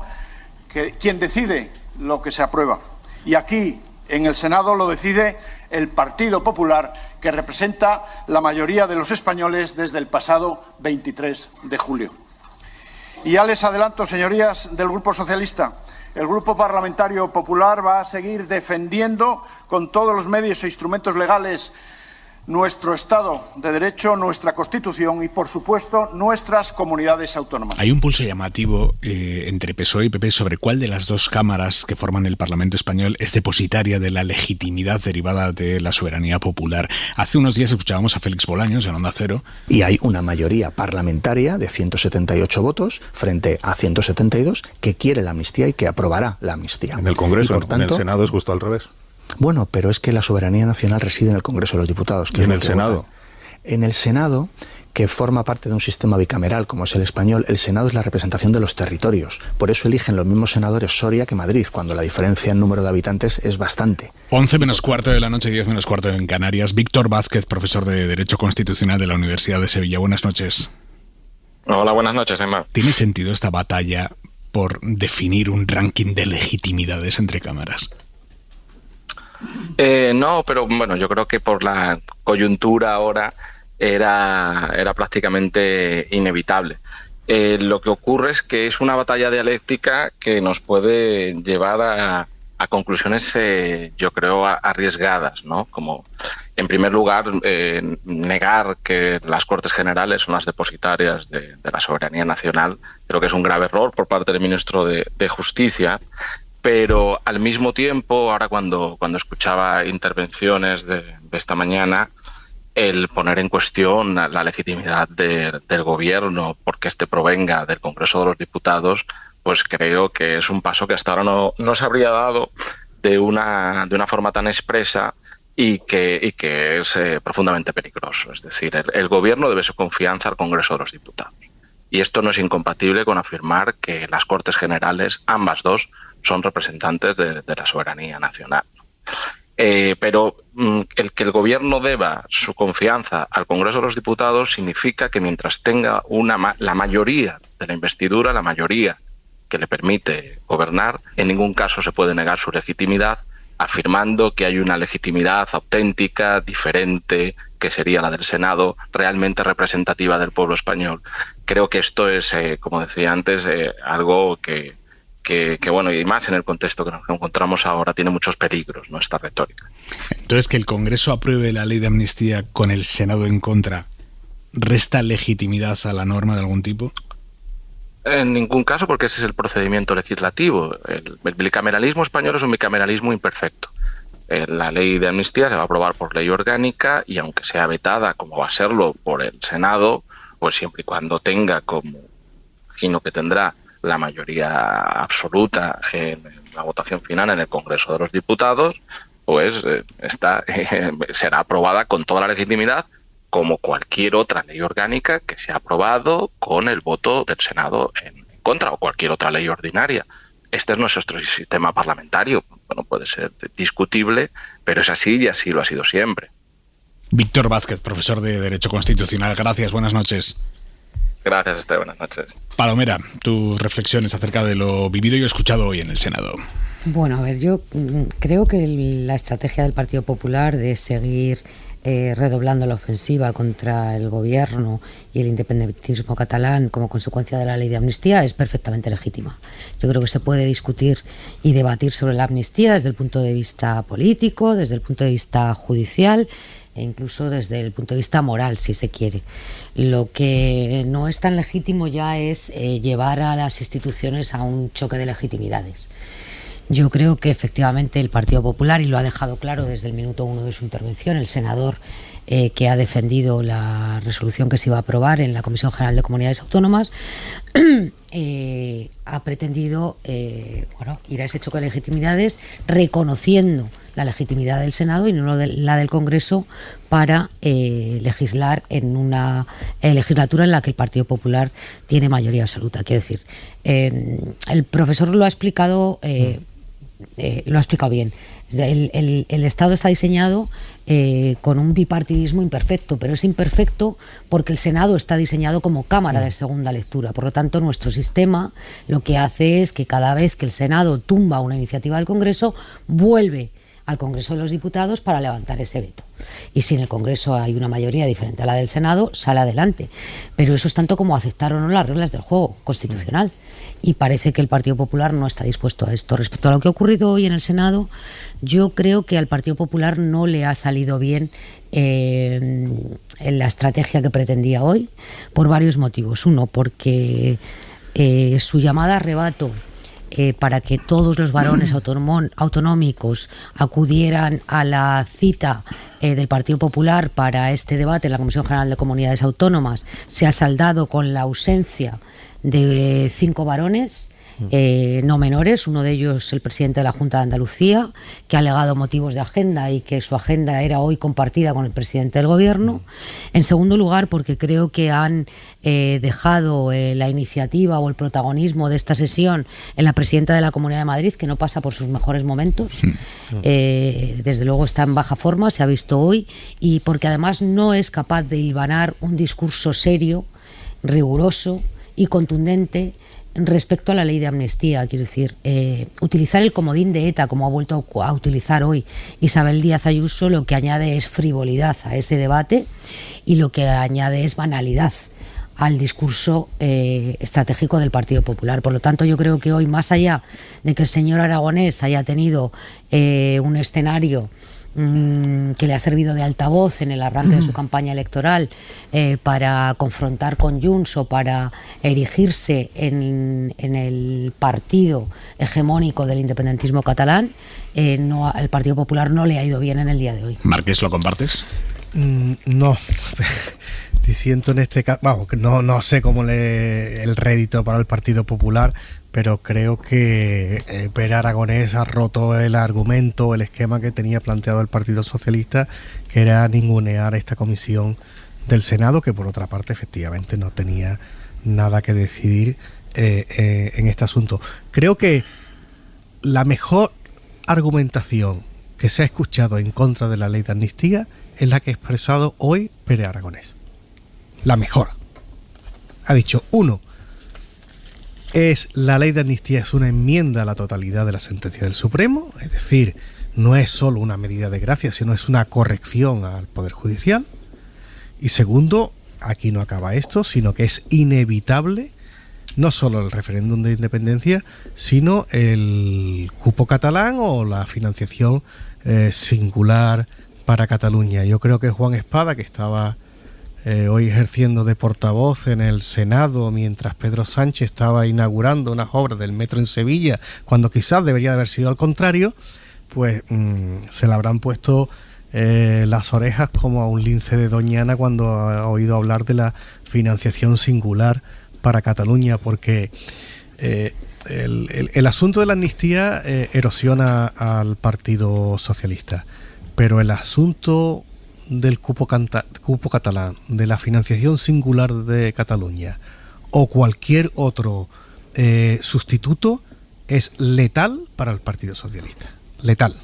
quien decide lo que se aprueba. Y aquí, en el Senado, lo decide el Partido Popular, que representa la mayoría de los españoles desde el pasado 23 de julio. Y ya les adelanto, señorías del Grupo Socialista, el Grupo Parlamentario Popular va a seguir defendiendo con todos los medios e instrumentos legales nuestro Estado de Derecho, nuestra Constitución y, por supuesto, nuestras comunidades autónomas. Hay un pulso llamativo entre PSOE y PP sobre cuál de las dos cámaras que forman el Parlamento español es depositaria de la legitimidad derivada de la soberanía popular. Hace unos días escuchábamos a Félix Bolaños en Onda Cero. Y hay una mayoría parlamentaria de 178 votos frente a 172 que quiere la amnistía y que aprobará la amnistía. En el Congreso, por tanto, en el Senado es justo al revés. Bueno, pero es que la soberanía nacional reside en el Congreso de los Diputados. ¿Y en el Senado? En el Senado, que forma parte de un sistema bicameral como es el español, el Senado es la representación de los territorios. Por eso eligen los mismos senadores Soria que Madrid, cuando la diferencia en número de habitantes es bastante. 11 menos cuarto de la noche, 10 menos cuarto en Canarias. Víctor Vázquez, profesor de Derecho Constitucional de la Universidad de Sevilla. Buenas noches. Hola, buenas noches, Aimar. ¿Tiene sentido esta batalla por definir un ranking de legitimidades entre cámaras? No, pero bueno, yo creo que por la coyuntura ahora era prácticamente inevitable. Lo que ocurre es que es una batalla dialéctica que nos puede llevar a conclusiones, yo creo, arriesgadas, ¿no? Como, en primer lugar, negar que las Cortes Generales son las depositarias de la soberanía nacional. Creo que es un grave error por parte del ministro de Justicia. Pero al mismo tiempo, ahora cuando escuchaba intervenciones de esta mañana, el poner en cuestión la legitimidad del gobierno porque este provenga del Congreso de los Diputados, pues creo que es un paso que hasta ahora no se habría dado de una forma tan expresa y que es profundamente peligroso. Es decir, el gobierno debe su confianza al Congreso de los Diputados. Y esto no es incompatible con afirmar que las Cortes Generales, ambas dos, son representantes de la soberanía nacional. Pero el que el gobierno deba su confianza al Congreso de los Diputados significa que mientras tenga la mayoría de la investidura, la mayoría que le permite gobernar, en ningún caso se puede negar su legitimidad, afirmando que hay una legitimidad auténtica, diferente, que sería la del Senado, realmente representativa del pueblo español. Creo que esto es, como decía antes, algo que bueno, y más en el contexto que nos encontramos ahora, tiene muchos peligros, ¿no?, esta retórica. Entonces, que el Congreso apruebe la ley de amnistía con el Senado en contra, ¿resta legitimidad a la norma de algún tipo? En ningún caso, porque ese es el procedimiento legislativo. El bicameralismo español es un bicameralismo imperfecto. La ley de amnistía se va a aprobar por ley orgánica y aunque sea vetada, como va a serlo por el Senado, pues siempre y cuando tenga, como imagino que tendrá, la mayoría absoluta en la votación final en el Congreso de los Diputados, pues será aprobada con toda la legitimidad, como cualquier otra ley orgánica que se ha aprobado con el voto del Senado en contra, o cualquier otra ley ordinaria. Este es nuestro sistema parlamentario. Bueno, puede ser discutible, pero es así y así lo ha sido siempre. Víctor Vázquez, profesor de Derecho Constitucional. Gracias, buenas noches. Gracias, Esther. Buenas noches. Palomera, tus reflexiones acerca de lo vivido y escuchado hoy en el Senado. Bueno, a ver, yo creo que la estrategia del Partido Popular de seguir redoblando la ofensiva contra el gobierno y el independentismo catalán como consecuencia de la ley de amnistía es perfectamente legítima. Yo creo que se puede discutir y debatir sobre la amnistía desde el punto de vista político, desde el punto de vista judicial e incluso desde el punto de vista moral, si se quiere. Lo que no es tan legítimo ya es llevar a las instituciones a un choque de legitimidades. Yo creo que efectivamente el Partido Popular, y lo ha dejado claro desde el minuto 1 de su intervención, el senador que ha defendido la resolución que se iba a aprobar en la Comisión General de Comunidades Autónomas, ha pretendido ir a ese choque de legitimidades reconociendo la legitimidad del Senado y no la del Congreso para legislar en una legislatura en la que el Partido Popular tiene mayoría absoluta. Quiero decir, el profesor lo ha explicado bien. El Estado está diseñado con un bipartidismo imperfecto, pero es imperfecto porque el Senado está diseñado como Cámara de segunda lectura. Por lo tanto, nuestro sistema lo que hace es que cada vez que el Senado tumba una iniciativa del Congreso, vuelve al Congreso de los Diputados para levantar ese veto. Y si en el Congreso hay una mayoría diferente a la del Senado, sale adelante. Pero eso es tanto como aceptar o no las reglas del juego constitucional. Y parece que el Partido Popular no está dispuesto a esto. Respecto a lo que ha ocurrido hoy en el Senado, yo creo que al Partido Popular no le ha salido bien en la estrategia que pretendía hoy, por varios motivos. Uno, porque su llamada a rebato para que todos los varones autonómicos acudieran a la cita del Partido Popular para este debate en la Comisión General de Comunidades Autónomas se ha saldado con la ausencia de 5 varones no menores, uno de ellos el presidente de la Junta de Andalucía, que ha alegado motivos de agenda y que su agenda era hoy compartida con el presidente del Gobierno. En segundo lugar, porque creo que han dejado la iniciativa o el protagonismo de esta sesión en la presidenta de la Comunidad de Madrid, que no pasa por sus mejores momentos. Desde luego está en baja forma, se ha visto hoy, y porque además no es capaz de hilvanar un discurso serio, riguroso y contundente respecto a la ley de amnistía. Quiero decir, utilizar el comodín de ETA, como ha vuelto a utilizar hoy Isabel Díaz Ayuso, lo que añade es frivolidad a ese debate y lo que añade es banalidad al discurso estratégico del Partido Popular. Por lo tanto, yo creo que hoy, más allá de que el señor Aragonés haya tenido un escenario que le ha servido de altavoz en el arranque de su campaña electoral para confrontar con Junts o para erigirse en el partido hegemónico del independentismo catalán, al Partido Popular no le ha ido bien en el día de hoy. Marqués, ¿lo compartes? No. Siento en este caso, vamos, no sé cómo el rédito para el Partido Popular, pero creo que Pere Aragonés ha roto el argumento, el esquema que tenía planteado el Partido Socialista, que era ningunear a esta comisión del Senado, que por otra parte efectivamente no tenía nada que decidir en este asunto. Creo que la mejor argumentación que se ha escuchado en contra de la ley de amnistía es la que ha expresado hoy Pere Aragonés. La mejor. Ha dicho, uno, la ley de amnistía es una enmienda a la totalidad de la sentencia del Supremo, es decir, no es solo una medida de gracia, sino es una corrección al Poder Judicial. Y segundo, aquí no acaba esto, sino que es inevitable no solo el referéndum de independencia, sino el cupo catalán o la financiación singular para Cataluña. Yo creo que Juan Espada, que estaba hoy ejerciendo de portavoz en el Senado mientras Pedro Sánchez estaba inaugurando unas obras del metro en Sevilla, cuando quizás debería de haber sido al contrario, pues se le habrán puesto las orejas como a un lince de Doñana cuando ha oído hablar de la financiación singular para Cataluña, porque el asunto de la amnistía erosiona al Partido Socialista, pero el asunto del cupo catalán, de la financiación singular de Cataluña o cualquier otro sustituto es letal para el Partido Socialista. Letal.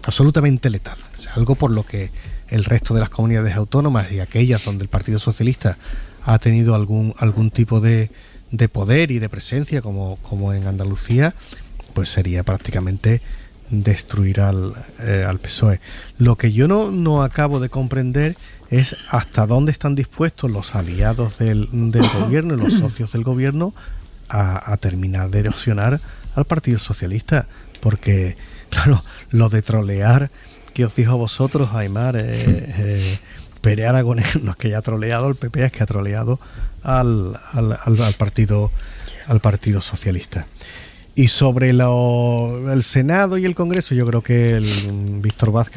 Absolutamente letal. O sea, algo por lo que el resto de las comunidades autónomas y aquellas donde el Partido Socialista ha tenido algún tipo de poder y de presencia, como en Andalucía, pues sería prácticamente destruir al PSOE. Lo que yo no acabo de comprender es hasta dónde están dispuestos los aliados del gobierno y los socios del gobierno a terminar de erosionar al Partido Socialista, porque claro, lo de trolear que os dijo a vosotros, Aimar, Pere Aragonés no es que haya troleado al PP, es que ha troleado al Partido Socialista. Y sobre el Senado y el Congreso, yo creo que el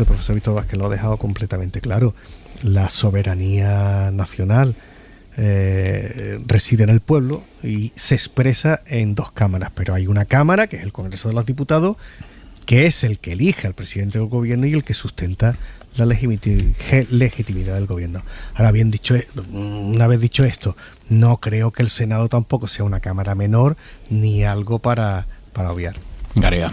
profesor Víctor Vázquez lo ha dejado completamente claro. La soberanía nacional reside en el pueblo y se expresa en dos cámaras, pero hay una cámara, que es el Congreso de los Diputados, que es el que elige al presidente del gobierno y el que sustenta la legitimidad del gobierno. Ahora bien, una vez dicho esto, no creo que el Senado tampoco sea una cámara menor ni algo para obviar. Garea.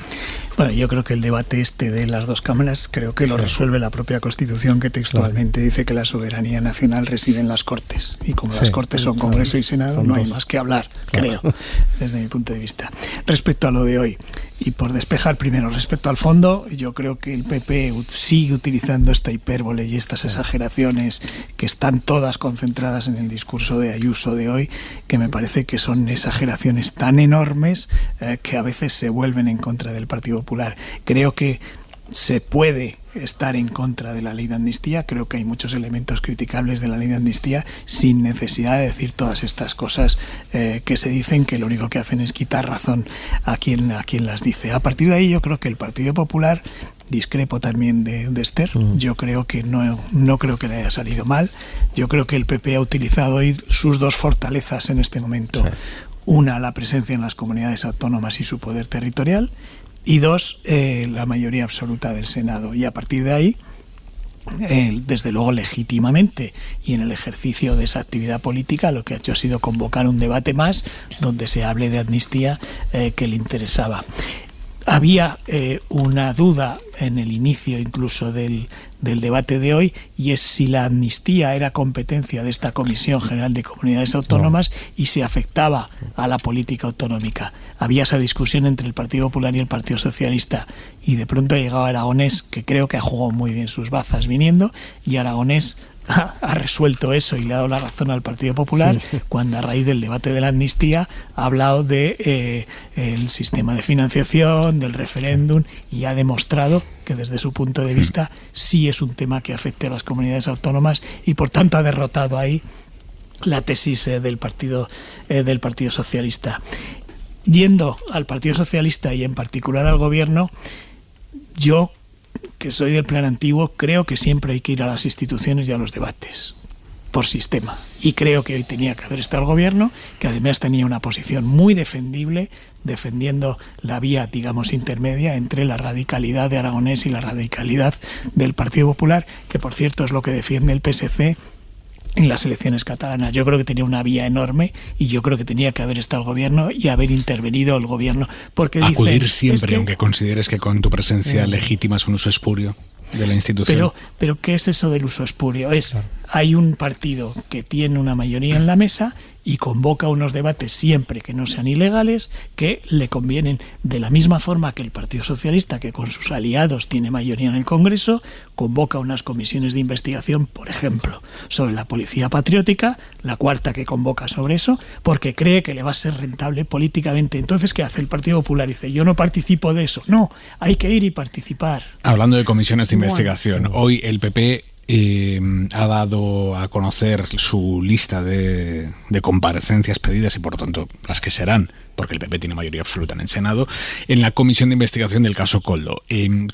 Bueno, yo creo que el debate de las dos cámaras creo que lo resuelve la propia Constitución, que textualmente dice que la soberanía nacional reside en las Cortes, y como las Cortes son Congreso y Senado, no hay más que hablar, creo, desde mi punto de vista. Respecto a lo de hoy, Y por despejar primero respecto al fondo, yo creo que el PP sigue utilizando esta hipérbole y estas exageraciones que están todas concentradas en el discurso de Ayuso de hoy, que me parece que son exageraciones tan enormes que a veces se vuelven en contra del Partido Popular. Creo que se puede estar en contra de la ley de amnistía, creo que hay muchos elementos criticables de la ley de amnistía sin necesidad de decir todas estas cosas que se dicen, que lo único que hacen es quitar razón a quien las dice. A partir de ahí yo creo que el Partido Popular, discrepo también de Esther, yo creo que no creo que le haya salido mal, yo creo que el PP ha utilizado hoy sus dos fortalezas en este momento, una, la presencia en las comunidades autónomas y su poder territorial, y dos, la mayoría absoluta del Senado. Y a partir de ahí, desde luego legítimamente y en el ejercicio de esa actividad política, lo que ha hecho ha sido convocar un debate más donde se hable de amnistía que le interesaba. Había una duda en el inicio incluso del debate de hoy, y es si la amnistía era competencia de esta Comisión General de Comunidades Autónomas y si afectaba a la política autonómica. Había esa discusión entre el Partido Popular y el Partido Socialista, y de pronto ha llegado Aragonés, que creo que ha jugado muy bien sus bazas viniendo, y Aragonés ha resuelto eso y le ha dado la razón al Partido Popular cuando a raíz del debate de la amnistía ha hablado de el sistema de financiación, del referéndum, y ha demostrado que desde su punto de vista sí es un tema que afecte a las comunidades autónomas, y por tanto ha derrotado ahí la tesis del Partido Socialista. Yendo al Partido Socialista y en particular al Gobierno, yo, que soy del plan antiguo, creo que siempre hay que ir a las instituciones y a los debates, por sistema. Y creo que hoy tenía que haber estado el Gobierno, que además tenía una posición muy defendible, defendiendo la vía, digamos, intermedia entre la radicalidad de Aragonés y la radicalidad del Partido Popular, que por cierto es lo que defiende el PSC en las elecciones catalanas. Yo creo que tenía una vía enorme, y yo creo que tenía que haber estado el Gobierno y haber intervenido el Gobierno, porque acudir siempre, aunque consideres que con tu presencia legítima es un uso espurio de la institución. Pero ¿qué es eso del uso espurio? Hay un partido que tiene una mayoría en la mesa y convoca unos debates siempre que no sean ilegales, que le convienen, de la misma forma que el Partido Socialista, que con sus aliados tiene mayoría en el Congreso, convoca unas comisiones de investigación, por ejemplo, sobre la policía patriótica, la cuarta que convoca sobre eso, porque cree que le va a ser rentable políticamente. Entonces, ¿qué hace el Partido Popular? Dice, yo no participo de eso. No, hay que ir y participar. Hablando de comisiones de investigación, hoy el PP ha dado a conocer su lista de comparecencias pedidas, y por lo tanto las que serán, porque el PP tiene mayoría absoluta en el Senado, en la comisión de investigación del caso Koldo.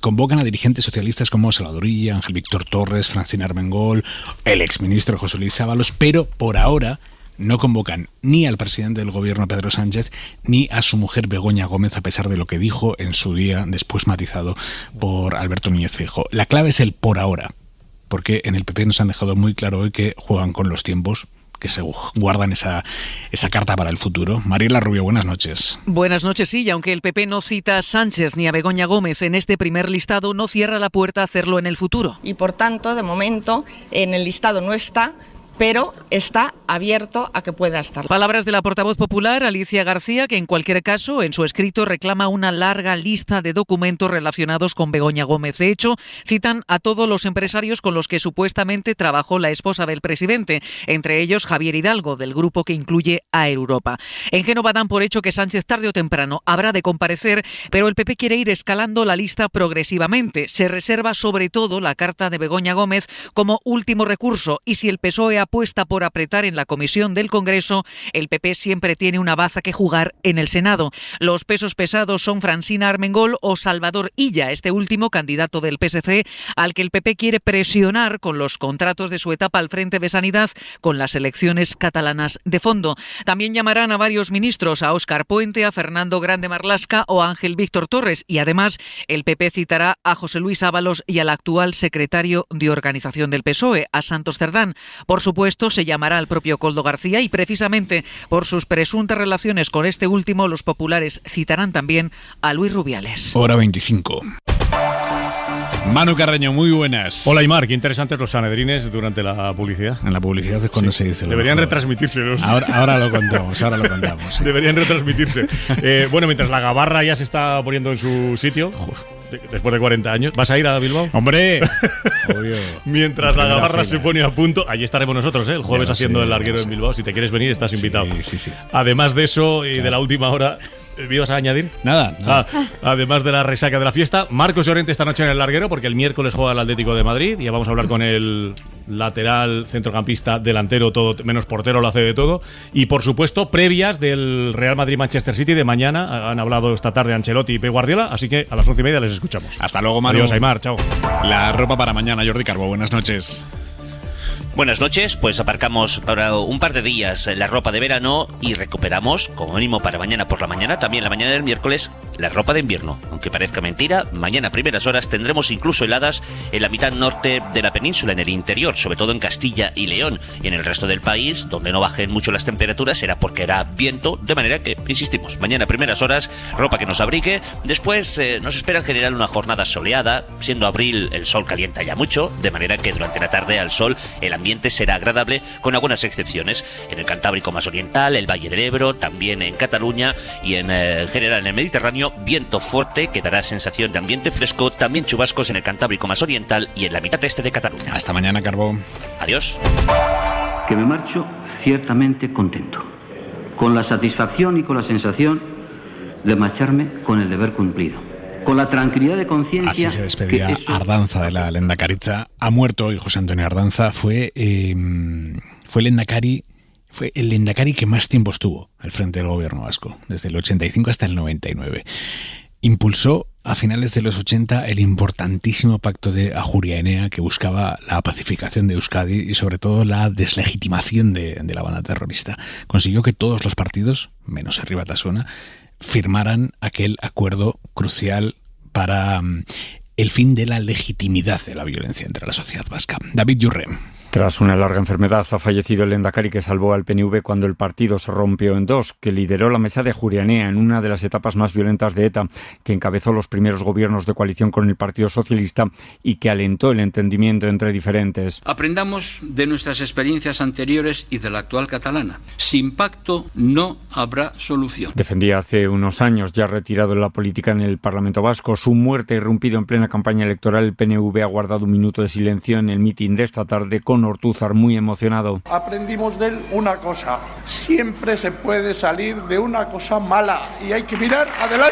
Convocan a dirigentes socialistas como Salvador Illa, Ángel Víctor Torres, Francina Armengol, el exministro José Luis Ábalos, pero por ahora no convocan ni al presidente del Gobierno, Pedro Sánchez, ni a su mujer, Begoña Gómez, a pesar de lo que dijo en su día, después matizado por Alberto Núñez Feijóo. La clave es el por ahora, porque en el PP nos han dejado muy claro hoy que juegan con los tiempos, que se guardan esa carta para el futuro. Mariela Rubio, buenas noches. Buenas noches, sí, y aunque el PP no cita a Sánchez ni a Begoña Gómez en este primer listado, no cierra la puerta a hacerlo en el futuro. Y por tanto, de momento, en el listado no está, pero está abierto a que pueda estar. Palabras de la portavoz popular, Alicia García, que en cualquier caso, en su escrito, reclama una larga lista de documentos relacionados con Begoña Gómez. De hecho, citan a todos los empresarios con los que supuestamente trabajó la esposa del presidente, entre ellos Javier Hidalgo, del grupo que incluye a Europa. En Génova dan por hecho que Sánchez tarde o temprano habrá de comparecer, pero el PP quiere ir escalando la lista progresivamente. Se reserva sobre todo la carta de Begoña Gómez como último recurso, y si el PSOE apuesta por apretar en la comisión del Congreso, el PP siempre tiene una baza que jugar en el Senado. Los pesos pesados son Francina Armengol o Salvador Illa, este último candidato del PSC, al que el PP quiere presionar con los contratos de su etapa al frente de Sanidad con las elecciones catalanas de fondo. También llamarán a varios ministros, a Óscar Puente, a Fernando Grande Marlaska o a Ángel Víctor Torres, y además el PP citará a José Luis Ábalos y al actual secretario de organización del PSOE, a Santos Cerdán. Por supuesto, se llamará al propio Koldo García, y precisamente por sus presuntas relaciones con este último, los populares citarán también a Luis Rubiales. Hora 25. Manu Carreño, muy buenas. Hola, Aimar, qué interesantes los sanedrines durante la publicidad. En la publicidad es cuando se dice. Deberían retransmitírselos. Ahora lo contamos, Sí. Deberían retransmitirse. Bueno, mientras la gabarra ya se está poniendo en su sitio, después de 40 años, ¿vas a ir a Bilbao? ¡Hombre! Obvio. Mientras la gabarra se pone a punto, allí estaremos nosotros, el jueves haciendo el larguero en Bilbao. Si te quieres venir, estás invitado. Sí. Además de eso y de la última hora, ¿me ibas a añadir? Nada. Además de la resaca de la fiesta, Marcos Llorente esta noche en el larguero, porque el miércoles juega el Atlético de Madrid. Y ya vamos a hablar con el lateral, centrocampista, delantero, todo menos portero, lo hace de todo. Y por supuesto, previas del Real Madrid-Manchester City de mañana. Han hablado esta tarde Ancelotti y Pep Guardiola, así que a las 11:30 les escuchamos. Hasta luego, Manu. Adiós, Aimar, chao. La ropa para mañana, Jordi Carbo, buenas noches. Buenas noches, pues aparcamos para un par de días la ropa de verano y recuperamos, como mínimo para mañana por la mañana, también la mañana del miércoles, la ropa de invierno. Aunque parezca mentira, mañana a primeras horas tendremos incluso heladas en la mitad norte de la península, en el interior, sobre todo en Castilla y León. Y en el resto del país, donde no bajen mucho las temperaturas, será porque hará viento, de manera que, insistimos, mañana a primeras horas, ropa que nos abrigue. Después nos espera en general una jornada soleada, siendo abril el sol calienta ya mucho, de manera que durante la tarde al sol el ambiente será agradable, con algunas excepciones. En el Cantábrico más oriental, el Valle del Ebro, también en Cataluña y en general en el Mediterráneo, viento fuerte que dará sensación de ambiente fresco, también chubascos en el Cantábrico más oriental y en la mitad este de Cataluña. Hasta mañana, Carbó. Adiós. Que me marcho ciertamente contento, con la satisfacción y con la sensación de marcharme con el deber cumplido, con la tranquilidad de conciencia. Así se despedía Ardanza de la Lehendakaritza. Ha muerto hoy José Antonio Ardanza. Fue el Lehendakari que más tiempo estuvo al frente del gobierno vasco, desde el 85 hasta el 99. Impulsó a finales de los 80 el importantísimo pacto de Ajuria Enea, que buscaba la pacificación de Euskadi y sobre todo la deslegitimación de la banda terrorista. Consiguió que todos los partidos, menos Herri Batasuna, firmaran aquel acuerdo crucial para el fin de la legitimidad de la violencia entre la sociedad vasca. David Yurrem. Tras una larga enfermedad ha fallecido el lehendakari que salvó al PNV cuando el partido se rompió en dos, que lideró la mesa de Ajuria Enea en una de las etapas más violentas de ETA, que encabezó los primeros gobiernos de coalición con el Partido Socialista y que alentó el entendimiento entre diferentes. Aprendamos de nuestras experiencias anteriores y de la actual catalana. Sin pacto no habrá solución. Defendía hace unos años, ya retirado en la política en el Parlamento Vasco, su muerte irrumpido en plena campaña electoral. El PNV ha guardado un minuto de silencio en el mitin de esta tarde con Ortúzar muy emocionado. Aprendimos de él una cosa: siempre se puede salir de una cosa mala y hay que mirar adelante.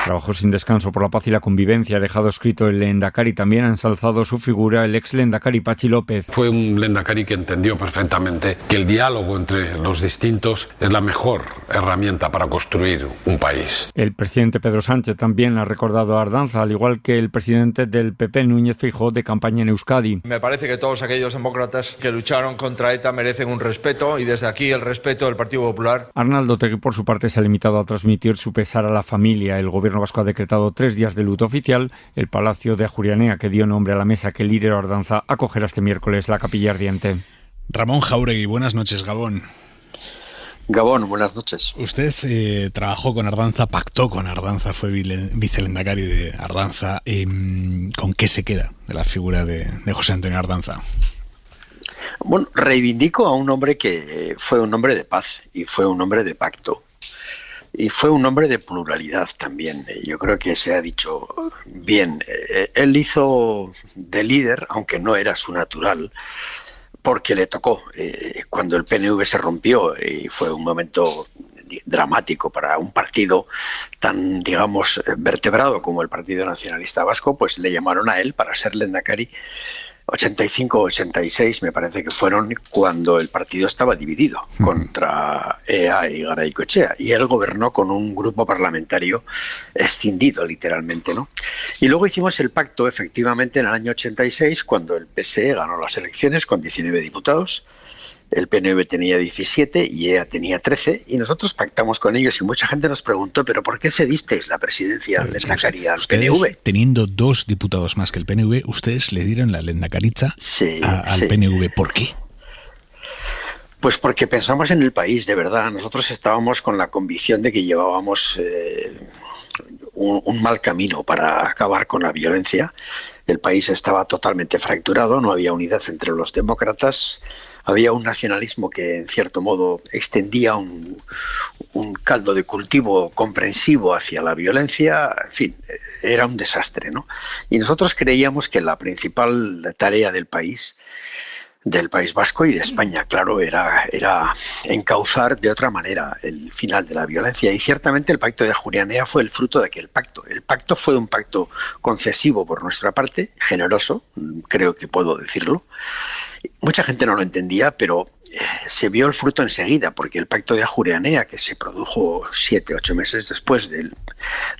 Trabajó sin descanso por la paz y la convivencia, ha dejado escrito el lehendakari. También ha ensalzado su figura el ex lehendakari Patxi López. Fue un lehendakari que entendió perfectamente que el diálogo entre los distintos es la mejor herramienta para construir un país. El presidente Pedro Sánchez también ha recordado a Ardanza, al igual que el presidente del PP, Núñez Feijóo, de campaña en Euskadi. Me parece que todos aquellos demócratas que lucharon contra ETA merecen un respeto, y desde aquí el respeto del Partido Popular. Arnaldo Otegi, por su parte, se ha limitado a transmitir su pesar a la familia. El gobierno vasco ha decretado 3 días de luto oficial. El Palacio de Ajuria Enea, que dio nombre a la mesa que lideró Ardanza, acogerá este miércoles la capilla ardiente. Ramón Jáuregui, buenas noches, Gabón. Gabón, buenas noches. Usted trabajó con Ardanza, pactó con Ardanza, fue vicelehendakari de Ardanza. ¿Con qué se queda de la figura de José Antonio Ardanza? Bueno, reivindico a un hombre que fue un hombre de paz y fue un hombre de pacto y fue un hombre de pluralidad también. Yo creo que se ha dicho bien. Él hizo de líder, aunque no era su natural, porque le tocó. Cuando el PNV se rompió, y fue un momento dramático para un partido tan, digamos, vertebrado como el Partido Nacionalista Vasco, pues le llamaron a él para ser lehendakari. 85-86 me parece que fueron cuando el partido estaba dividido contra EA y Garaycoechea, y él gobernó con un grupo parlamentario escindido literalmente, ¿no? Y luego hicimos el pacto efectivamente en el año 86, cuando el PSE ganó las elecciones con 19 diputados. El PNV tenía 17 y EA tenía 13, y nosotros pactamos con ellos, y mucha gente nos preguntó, ¿pero por qué cedisteis la presidencia al lehendakari al PNV? Teniendo 2 diputados más que el PNV, ustedes le dieron la lehendakaritza al PNV. ¿Por qué? Pues porque pensamos en el país, de verdad. Nosotros estábamos con la convicción de que llevábamos un mal camino para acabar con la violencia. El país estaba totalmente fracturado, no había unidad entre los demócratas, había un nacionalismo que en cierto modo extendía un caldo de cultivo comprensivo hacia la violencia. En fin, era un desastre, ¿no? Y nosotros creíamos que la principal tarea del País Vasco y de España, claro, era encauzar de otra manera el final de la violencia. Y ciertamente el Pacto de Ajuria Enea fue el fruto de aquel pacto. El pacto fue un pacto concesivo por nuestra parte, generoso, creo que puedo decirlo. Mucha gente no lo entendía, pero se vio el fruto enseguida, porque el Pacto de Ajuria Enea, que se produjo 7-8 meses después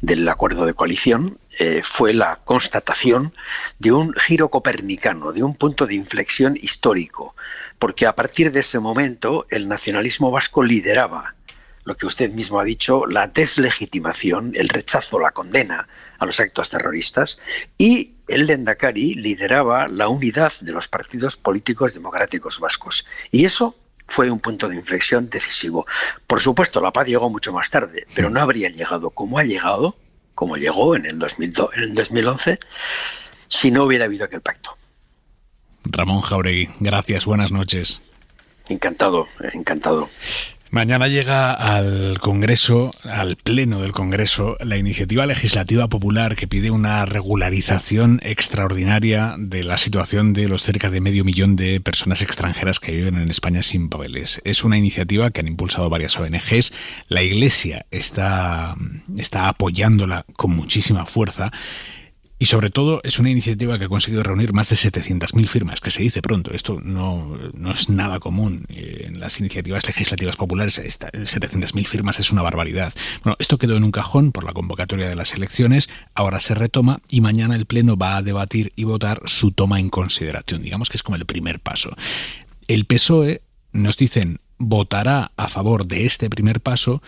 del acuerdo de coalición, fue la constatación de un giro copernicano, de un punto de inflexión histórico, porque a partir de ese momento el nacionalismo vasco lideraba lo que usted mismo ha dicho, la deslegitimación, el rechazo, la condena a los actos terroristas, y el Lehendakari lideraba la unidad de los partidos políticos democráticos vascos. Y eso fue un punto de inflexión decisivo. Por supuesto, la paz llegó mucho más tarde, pero no habría llegado como llegó en el 2011, si no hubiera habido aquel pacto. Ramón Jáuregui, gracias, buenas noches. Encantado. Mañana llega al Congreso, al Pleno del Congreso, la iniciativa legislativa popular que pide una regularización extraordinaria de la situación de los cerca de 500.000 de personas extranjeras que viven en España sin papeles. Es una iniciativa que han impulsado varias ONGs. La Iglesia está apoyándola con muchísima fuerza. Y sobre todo es una iniciativa que ha conseguido reunir más de 700.000 firmas, que se dice pronto. Esto no es nada común. En las iniciativas legislativas populares 700.000 firmas es una barbaridad. Bueno, esto quedó en un cajón por la convocatoria de las elecciones, ahora se retoma y mañana el Pleno va a debatir y votar su toma en consideración. Digamos que es como el primer paso. El PSOE, nos dicen, votará a favor de este primer paso,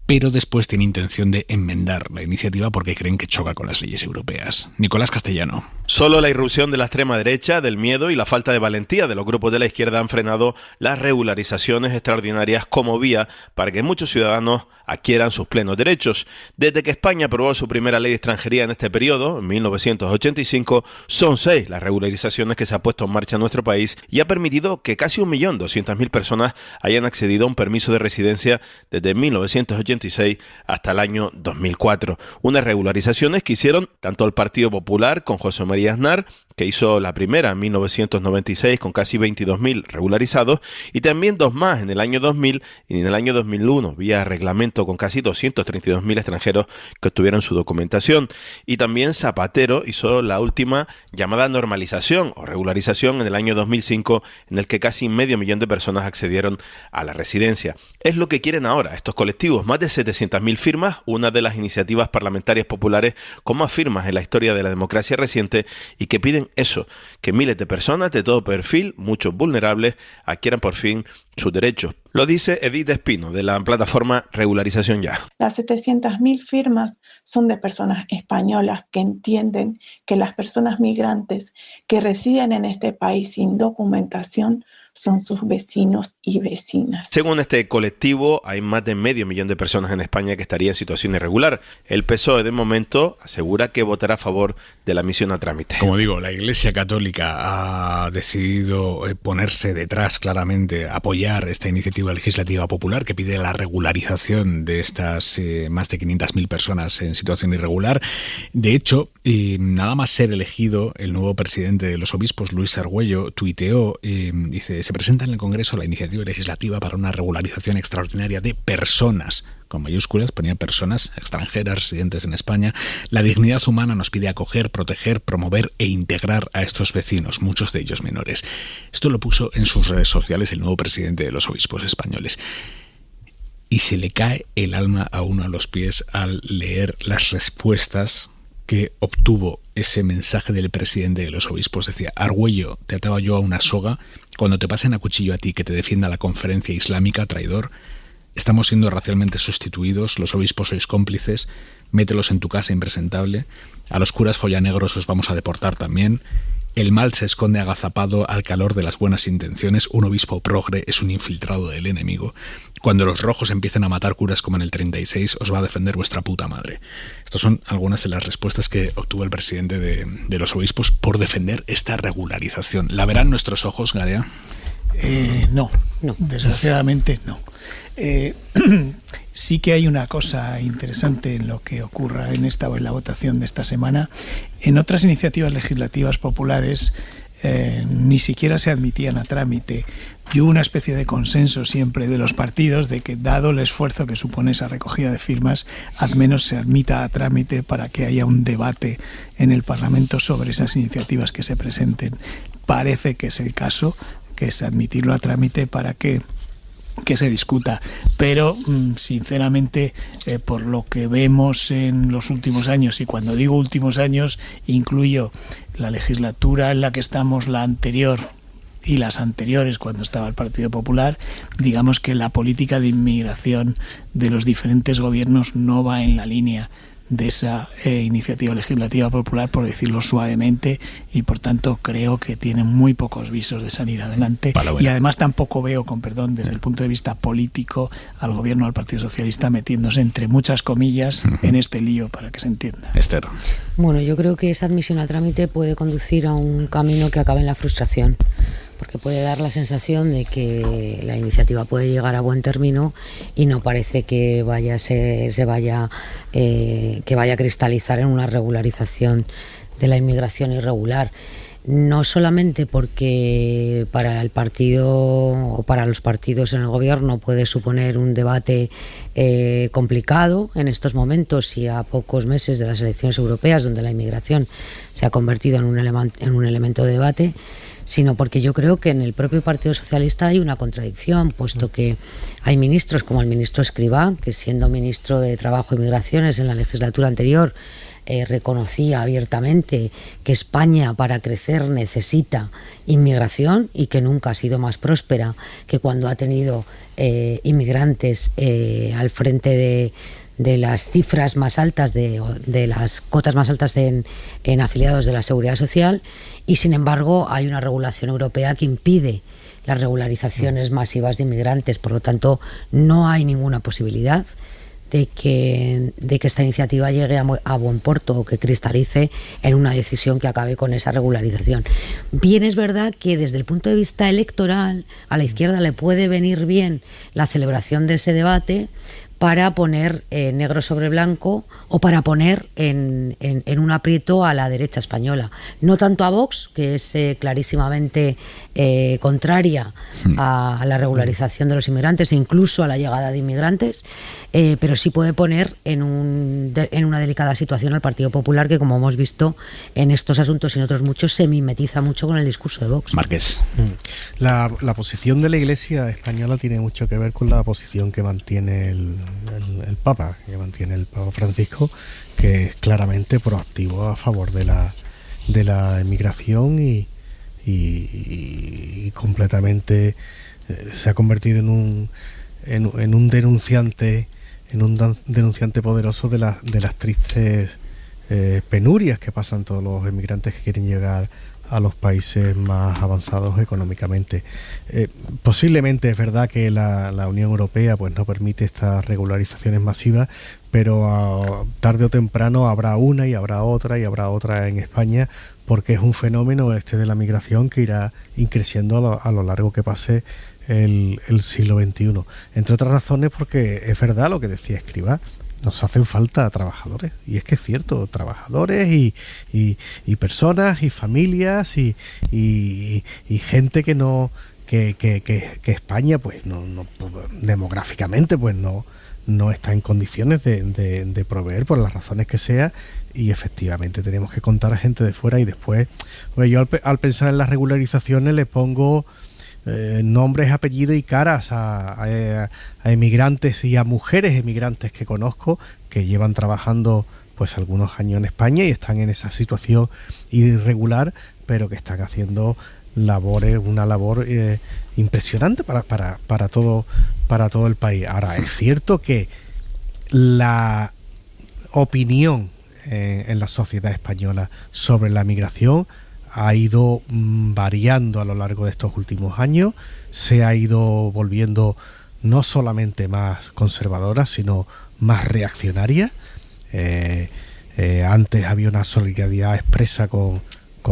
pero después tiene intención de enmendar la iniciativa porque creen que choca con las leyes europeas. Nicolás Castellano. Solo la irrupción de la extrema derecha, del miedo y la falta de valentía de los grupos de la izquierda han frenado las regularizaciones extraordinarias como vía para que muchos ciudadanos adquieran sus plenos derechos. Desde que España aprobó su primera ley de extranjería en este periodo, en 1985, son 6 las regularizaciones que se ha puesto en marcha en nuestro país y ha permitido que casi 1.200.000 personas hayan accedido a un permiso de residencia desde 1986 hasta el año 2004. Unas regularizaciones que hicieron tanto el Partido Popular con José María Aznar, que hizo la primera en 1996 con casi 22.000 regularizados, y también 2 más en el año 2000 y en el año 2001 vía reglamento con casi 232.000 extranjeros que obtuvieron su documentación. Y también Zapatero hizo la última llamada normalización o regularización en el año 2005, en el que casi 500.000 de personas accedieron a la residencia. Es lo que quieren ahora estos colectivos, más de 700.000 firmas, una de las iniciativas parlamentarias populares con más firmas en la historia de la democracia reciente, y que piden eso, que miles de personas de todo perfil, muchos vulnerables, adquieran por fin sus derechos. Lo dice Edith Espino, de la plataforma Regularización Ya. Las 700.000 firmas son de personas españolas que entienden que las personas migrantes que residen en este país sin documentación son sus vecinos y vecinas. Según este colectivo, hay más de 500.000 de personas en España que estarían en situación irregular. El PSOE, de momento, asegura que votará a favor de la admisión a trámite. Como digo, la Iglesia Católica ha decidido ponerse detrás, claramente, apoyar esta iniciativa legislativa popular que pide la regularización de estas más de 500.000 personas en situación irregular. De hecho, nada más ser elegido, el nuevo presidente de los obispos, Luis Argüello, tuiteó, dice: se presenta en el Congreso la iniciativa legislativa para una regularización extraordinaria de personas, con mayúsculas, ponía personas extranjeras residentes en España. La dignidad humana nos pide acoger, proteger, promover e integrar a estos vecinos, muchos de ellos menores. Esto lo puso en sus redes sociales el nuevo presidente de los obispos españoles. Y se le cae el alma a uno a los pies al leer las respuestas que obtuvo ese mensaje del presidente de los obispos. Decía: Argüello, te ataba yo a una soga, cuando te pasen a cuchillo a ti que te defienda la conferencia islámica, traidor. Estamos siendo racialmente sustituidos, los obispos sois cómplices, mételos en tu casa, impresentable. A los curas follanegros os vamos a deportar también. El mal se esconde agazapado al calor de las buenas intenciones. Un obispo progre es un infiltrado del enemigo. Cuando los rojos empiecen a matar curas como en el 36, os va a defender vuestra puta madre. Estas son algunas de las respuestas que obtuvo el presidente de los obispos por defender esta regularización. ¿La verán nuestros ojos, Garea? No, desgraciadamente no. Sí que hay una cosa interesante en lo que ocurra en la votación de esta semana. En otras iniciativas legislativas populares ni siquiera se admitían a trámite y hubo una especie de consenso siempre de los partidos de que, dado el esfuerzo que supone esa recogida de firmas, al menos se admita a trámite para que haya un debate en el Parlamento sobre esas iniciativas que se presenten. Parece que es el caso, que es admitirlo a trámite para que se discuta, pero sinceramente por lo que vemos en los últimos años, y cuando digo últimos años incluyo la legislatura en la que estamos, la anterior y las anteriores cuando estaba el Partido Popular, digamos que la política de inmigración de los diferentes gobiernos no va en la línea de esa iniciativa legislativa popular, por decirlo suavemente, y por tanto creo que tienen muy pocos visos de salir adelante. Y además tampoco veo, con perdón, desde el punto de vista político, al gobierno, al Partido Socialista metiéndose entre muchas comillas en este lío, para que se entienda. Esther. Bueno, yo creo que esa admisión a trámite puede conducir a un camino que acabe en la frustración, porque puede dar la sensación de que la iniciativa puede llegar a buen término y no parece que vaya a cristalizar en una regularización de la inmigración irregular. No solamente porque para el partido o para los partidos en el gobierno puede suponer un debate complicado en estos momentos y a pocos meses de las elecciones europeas, donde la inmigración se ha convertido en un elemento de debate, sino porque yo creo que en el propio Partido Socialista hay una contradicción, puesto que hay ministros como el ministro Escrivá, que siendo ministro de Trabajo y Migraciones en la legislatura anterior reconocía abiertamente que España para crecer necesita inmigración y que nunca ha sido más próspera que cuando ha tenido inmigrantes al frente de las cifras más altas, de las cotas más altas en afiliados de la Seguridad Social, y sin embargo hay una regulación europea que impide las regularizaciones masivas de inmigrantes. Por lo tanto, no hay ninguna posibilidad de que esta iniciativa llegue a buen puerto o que cristalice en una decisión que acabe con esa regularización. Bien, es verdad que desde el punto de vista electoral a la izquierda le puede venir bien la celebración de ese debate para poner negro sobre blanco o para poner en un aprieto a la derecha española. No tanto a Vox, que es clarísimamente contraria a la regularización de los inmigrantes e incluso a la llegada de inmigrantes, pero sí puede poner en una delicada situación al Partido Popular, que, como hemos visto en estos asuntos y en otros muchos, se mimetiza mucho con el discurso de Vox. Márquez. La posición de la Iglesia española tiene mucho que ver con la posición que mantiene el Papa, que mantiene el Papa Francisco, que es claramente proactivo a favor de la inmigración y completamente se ha convertido en un denunciante poderoso de las tristes penurias que pasan todos los inmigrantes que quieren llegar a los países más avanzados económicamente. Posiblemente es verdad que la Unión Europea pues no permite estas regularizaciones masivas, pero tarde o temprano habrá una y habrá otra y habrá otra en España, porque es un fenómeno de la migración que irá increciendo a lo largo que pase el siglo XXI. Entre otras razones porque es verdad lo que decía Escrivá, nos hacen falta trabajadores, y es que es cierto, trabajadores y personas y familias y gente que no que España pues no demográficamente pues no está en condiciones de proveer por las razones que sea, y efectivamente tenemos que contar a gente de fuera. Y después, yo al pensar en las regularizaciones le pongo nombres, apellidos y caras a emigrantes y a mujeres emigrantes que conozco que llevan trabajando pues algunos años en España y están en esa situación irregular, pero que están haciendo una labor impresionante para todo el país. Ahora, es cierto que la opinión en la sociedad española sobre la migración ha ido variando a lo largo de estos últimos años, se ha ido volviendo no solamente más conservadora, sino más reaccionaria. Antes había una solidaridad expresa con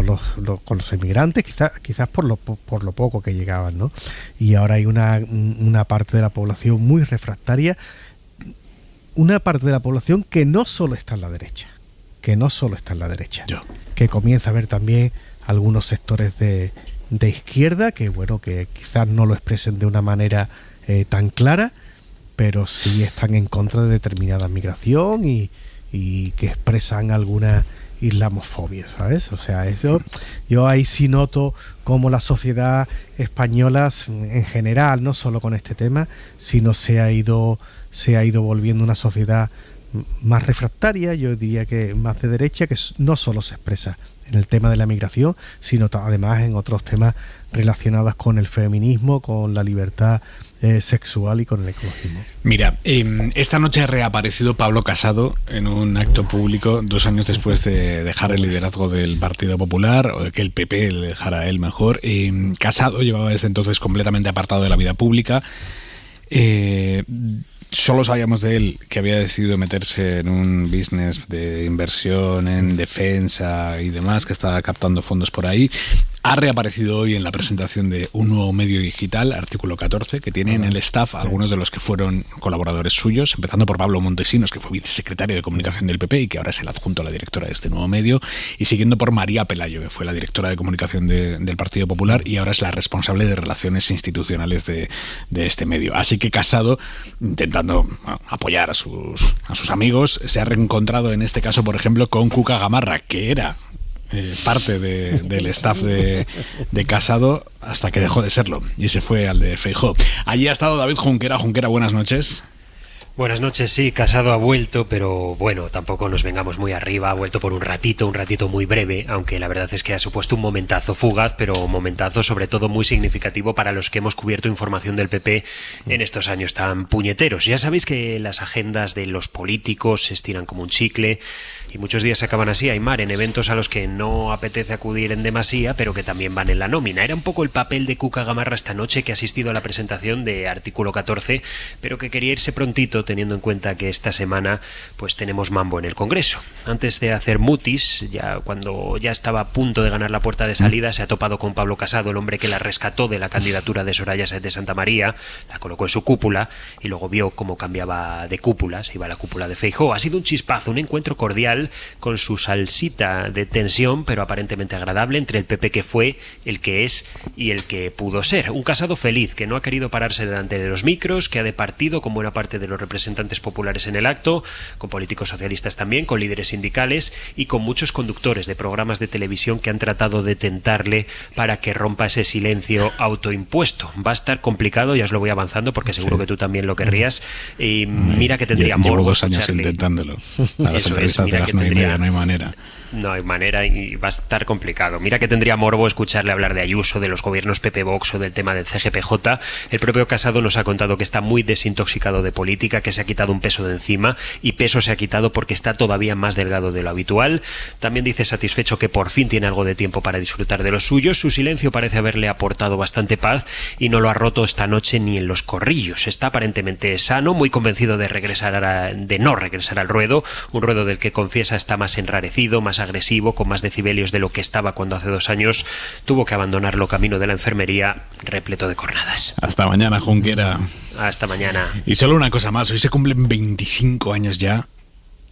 los emigrantes, quizás por lo poco que llegaban, ¿no? Y ahora hay una parte de la población muy refractaria, una parte de la población que no solo está en la derecha, que comienza a ver también algunos sectores de izquierda que quizás no lo expresen de una manera tan clara, pero sí están en contra de determinada migración y que expresan alguna islamofobia, ¿sabes? O sea, eso, yo ahí sí noto cómo la sociedad española en general, no solo con este tema, sino se ha ido volviendo una sociedad más refractaria, yo diría que más de derecha, que no solo se expresa en el tema de la migración, sino además en otros temas relacionados con el feminismo, con la libertad sexual y con el ecologismo. Mira, esta noche ha reaparecido Pablo Casado en un acto público 2 años después de dejar el liderazgo del Partido Popular, o de que el PP le dejara a él mejor. Casado llevaba desde entonces completamente apartado de la vida pública. Solo sabíamos de él que había decidido meterse en un business de inversión en defensa y demás, que estaba captando fondos por ahí. Ha reaparecido hoy en la presentación de un nuevo medio digital, Artículo 14, que tiene en el staff algunos de los que fueron colaboradores suyos, empezando por Pablo Montesinos, que fue vicesecretario de Comunicación del PP y que ahora es el adjunto a la directora de este nuevo medio, y siguiendo por María Pelayo, que fue la directora de Comunicación del Partido Popular y ahora es la responsable de Relaciones Institucionales de este medio. Así que Casado, intentando apoyar a sus amigos, se ha reencontrado en este caso, por ejemplo, con Cuca Gamarra, que era parte del staff de Casado hasta que dejó de serlo y se fue al de Feijóo. Allí ha estado David Junquera. Junquera, buenas noches. Buenas noches, sí, Casado ha vuelto, pero bueno, tampoco nos vengamos muy arriba, ha vuelto por un ratito muy breve, aunque la verdad es que ha supuesto un momentazo fugaz, pero un momentazo sobre todo muy significativo para los que hemos cubierto información del PP en estos años tan puñeteros. Ya sabéis que las agendas de los políticos se estiran como un chicle y muchos días se acaban así, Aimar, en eventos a los que no apetece acudir en demasía, pero que también van en la nómina. Era un poco el papel de Cuca Gamarra esta noche, que ha asistido a la presentación de Artículo 14, pero que quería irse prontito, teniendo en cuenta que esta semana pues tenemos mambo en el Congreso. Antes de hacer mutis, cuando ya estaba a punto de ganar la puerta de salida, se ha topado con Pablo Casado, el hombre que la rescató de la candidatura de Soraya Sáenz de Santa María, la colocó en su cúpula y luego vio cómo cambiaba de cúpula, se iba a la cúpula de Feijóo. Ha sido un chispazo, un encuentro cordial con su salsita de tensión, pero aparentemente agradable, entre el PP que fue, el que es y el que pudo ser. Un Casado feliz, que no ha querido pararse delante de los micros, que ha departido con buena parte de los representantes populares en el acto, con políticos socialistas también, con líderes sindicales y con muchos conductores de programas de televisión que han tratado de tentarle para que rompa ese silencio autoimpuesto. Va a estar complicado, ya os lo voy avanzando porque seguro que tú también lo querrías. Y mira que tendría morbo. Llevo 2 años intentándolo. A las entrevistas de las 9:30 no hay manera. No hay manera y va a estar complicado. Mira que tendría morbo escucharle hablar de Ayuso, de los gobiernos PP-Vox o del tema del CGPJ. El propio Casado nos ha contado que está muy desintoxicado de política, que se ha quitado un peso de encima y peso se ha quitado porque está todavía más delgado de lo habitual. También dice satisfecho que por fin tiene algo de tiempo para disfrutar de los suyos. Su silencio parece haberle aportado bastante paz y no lo ha roto esta noche ni en los corrillos. Está aparentemente sano, muy convencido de no regresar al ruedo, un ruedo del que confiesa está más enrarecido, más agresivo, con más decibelios de lo que estaba cuando hace 2 años tuvo que abandonarlo camino de la enfermería repleto de cornadas. Hasta mañana, Junquera. Hasta mañana. Y solo una cosa más, hoy se cumplen 25 años ya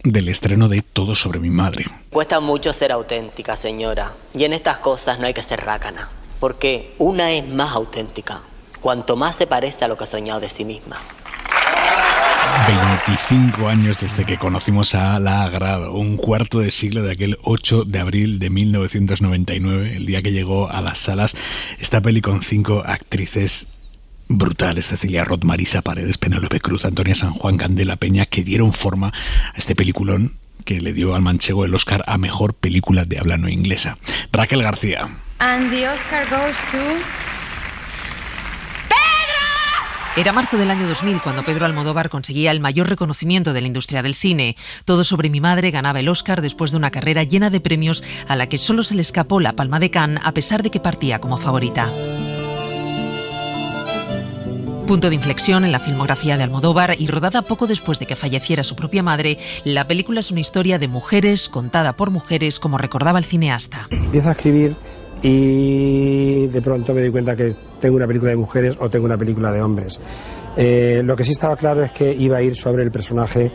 del estreno de Todo sobre mi madre. Cuesta mucho ser auténtica, señora, y en estas cosas no hay que ser rácana, porque una es más auténtica cuanto más se parece a lo que ha soñado de sí misma. 25 años desde que conocimos a La Agrado, un cuarto de siglo de aquel 8 de abril de 1999, el día que llegó a las salas esta peli con 5 actrices brutales: Cecilia Roth, Marisa Paredes, Penélope Cruz, Antonia San Juan, Candela Peña, que dieron forma a este peliculón que le dio al manchego el Oscar a Mejor Película de Habla No Inglesa. Raquel García. And the Oscar goes to... Era marzo del año 2000 cuando Pedro Almodóvar conseguía el mayor reconocimiento de la industria del cine. Todo sobre mi madre ganaba el Oscar después de una carrera llena de premios a la que solo se le escapó la Palma de Cannes a pesar de que partía como favorita. Punto de inflexión en la filmografía de Almodóvar y rodada poco después de que falleciera su propia madre, la película es una historia de mujeres contada por mujeres, como recordaba el cineasta. Empiezo a escribir y de pronto me doy cuenta que tengo una película de mujeres o tengo una película de hombres. Lo que sí estaba claro es que iba a ir sobre el personaje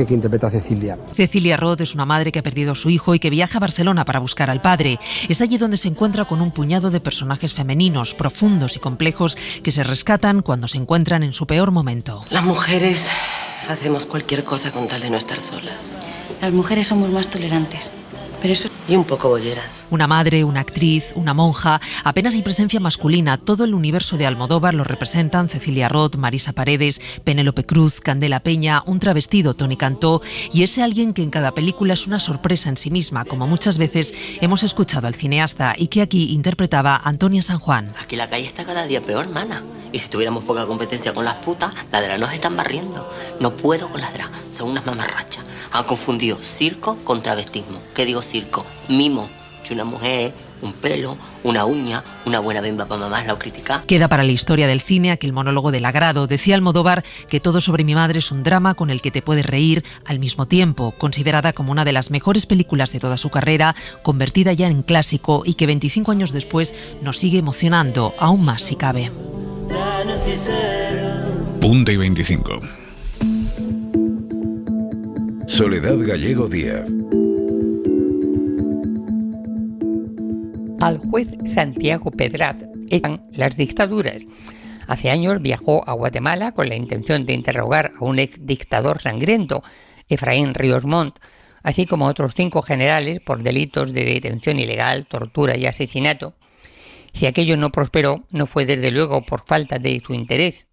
que interpreta Cecilia. Cecilia Roth es una madre que ha perdido a su hijo y que viaja a Barcelona para buscar al padre. Es allí donde se encuentra con un puñado de personajes femeninos, profundos y complejos, que se rescatan cuando se encuentran en su peor momento. Las mujeres hacemos cualquier cosa con tal de no estar solas. Las mujeres somos más tolerantes. Pero eso... Y un poco bolleras. Una madre, una actriz, una monja, apenas hay presencia masculina. Todo el universo de Almodóvar lo representan Cecilia Roth, Marisa Paredes, Penélope Cruz, Candela Peña, un travestido, Tony Cantó, y ese alguien que en cada película es una sorpresa en sí misma, como muchas veces hemos escuchado al cineasta y que aquí interpretaba Antonia San Juan. Aquí la calle está cada día peor, mana. Y si tuviéramos poca competencia con las putas, ladrar nos están barriendo. No puedo con ladrar, son unas mamarrachas. Han confundido circo con travestismo. ¿Qué digo circo? Mimo. Si una mujer, un pelo, una uña, una buena bemba para mamás la critica. Queda para la historia del cine aquel monólogo del agrado. Decía Almodóvar que Todo sobre mi madre es un drama con el que te puedes reír al mismo tiempo, considerada como una de las mejores películas de toda su carrera, convertida ya en clásico y que 25 años después nos sigue emocionando, aún más si cabe. Punto y 25. Soledad Gallego Díaz. Al juez Santiago Pedraz eran las dictaduras. Hace años viajó a Guatemala con la intención de interrogar a un ex dictador sangriento, Efraín Ríos Montt, así como a otros 5 generales por delitos de detención ilegal, tortura y asesinato. Si aquello no prosperó, no fue desde luego por falta de su interés.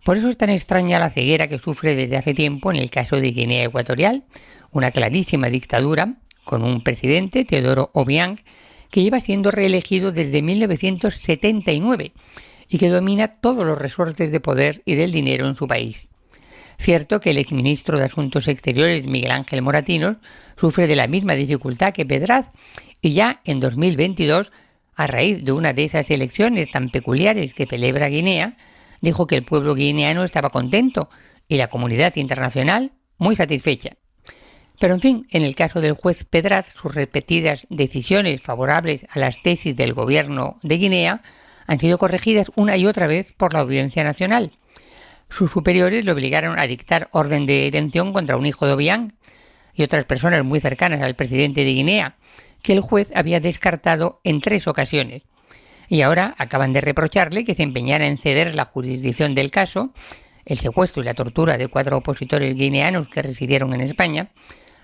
Por eso es tan extraña la ceguera que sufre desde hace tiempo en el caso de Guinea Ecuatorial, una clarísima dictadura con un presidente, Teodoro Obiang, que lleva siendo reelegido desde 1979 y que domina todos los resortes de poder y del dinero en su país. Cierto que el exministro de Asuntos Exteriores, Miguel Ángel Moratinos, sufre de la misma dificultad que Pedraz y ya en 2022, a raíz de una de esas elecciones tan peculiares que celebra Guinea, dijo que el pueblo guineano estaba contento y la comunidad internacional muy satisfecha. Pero en fin, en el caso del juez Pedraz, sus repetidas decisiones favorables a las tesis del gobierno de Guinea han sido corregidas una y otra vez por la Audiencia Nacional. Sus superiores le obligaron a dictar orden de detención contra un hijo de Obiang y otras personas muy cercanas al presidente de Guinea, que el juez había descartado en 3 ocasiones. Y ahora acaban de reprocharle que se empeñara en ceder la jurisdicción del caso, el secuestro y la tortura de 4 opositores guineanos que residieron en España,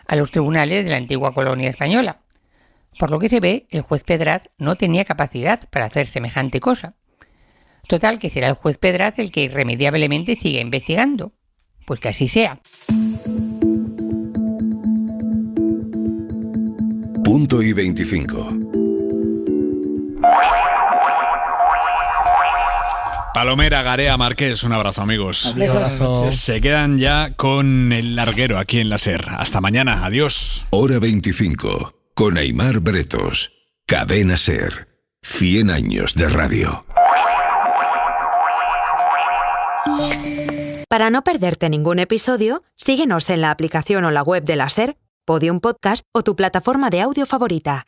a los tribunales de la antigua colonia española. Por lo que se ve, el juez Pedraz no tenía capacidad para hacer semejante cosa. Total, que será el juez Pedraz el que irremediablemente siga investigando. Pues que así sea. Punto y 25. Palomera, Garea, Marqués, un abrazo, amigos. Adiós. Se quedan ya con El Larguero aquí en la SER. Hasta mañana, adiós. Hora 25, con Aimar Bretos. Cadena SER. 100 años de radio. Para no perderte ningún episodio, síguenos en la aplicación o la web de la SER, Podium Podcast o tu plataforma de audio favorita.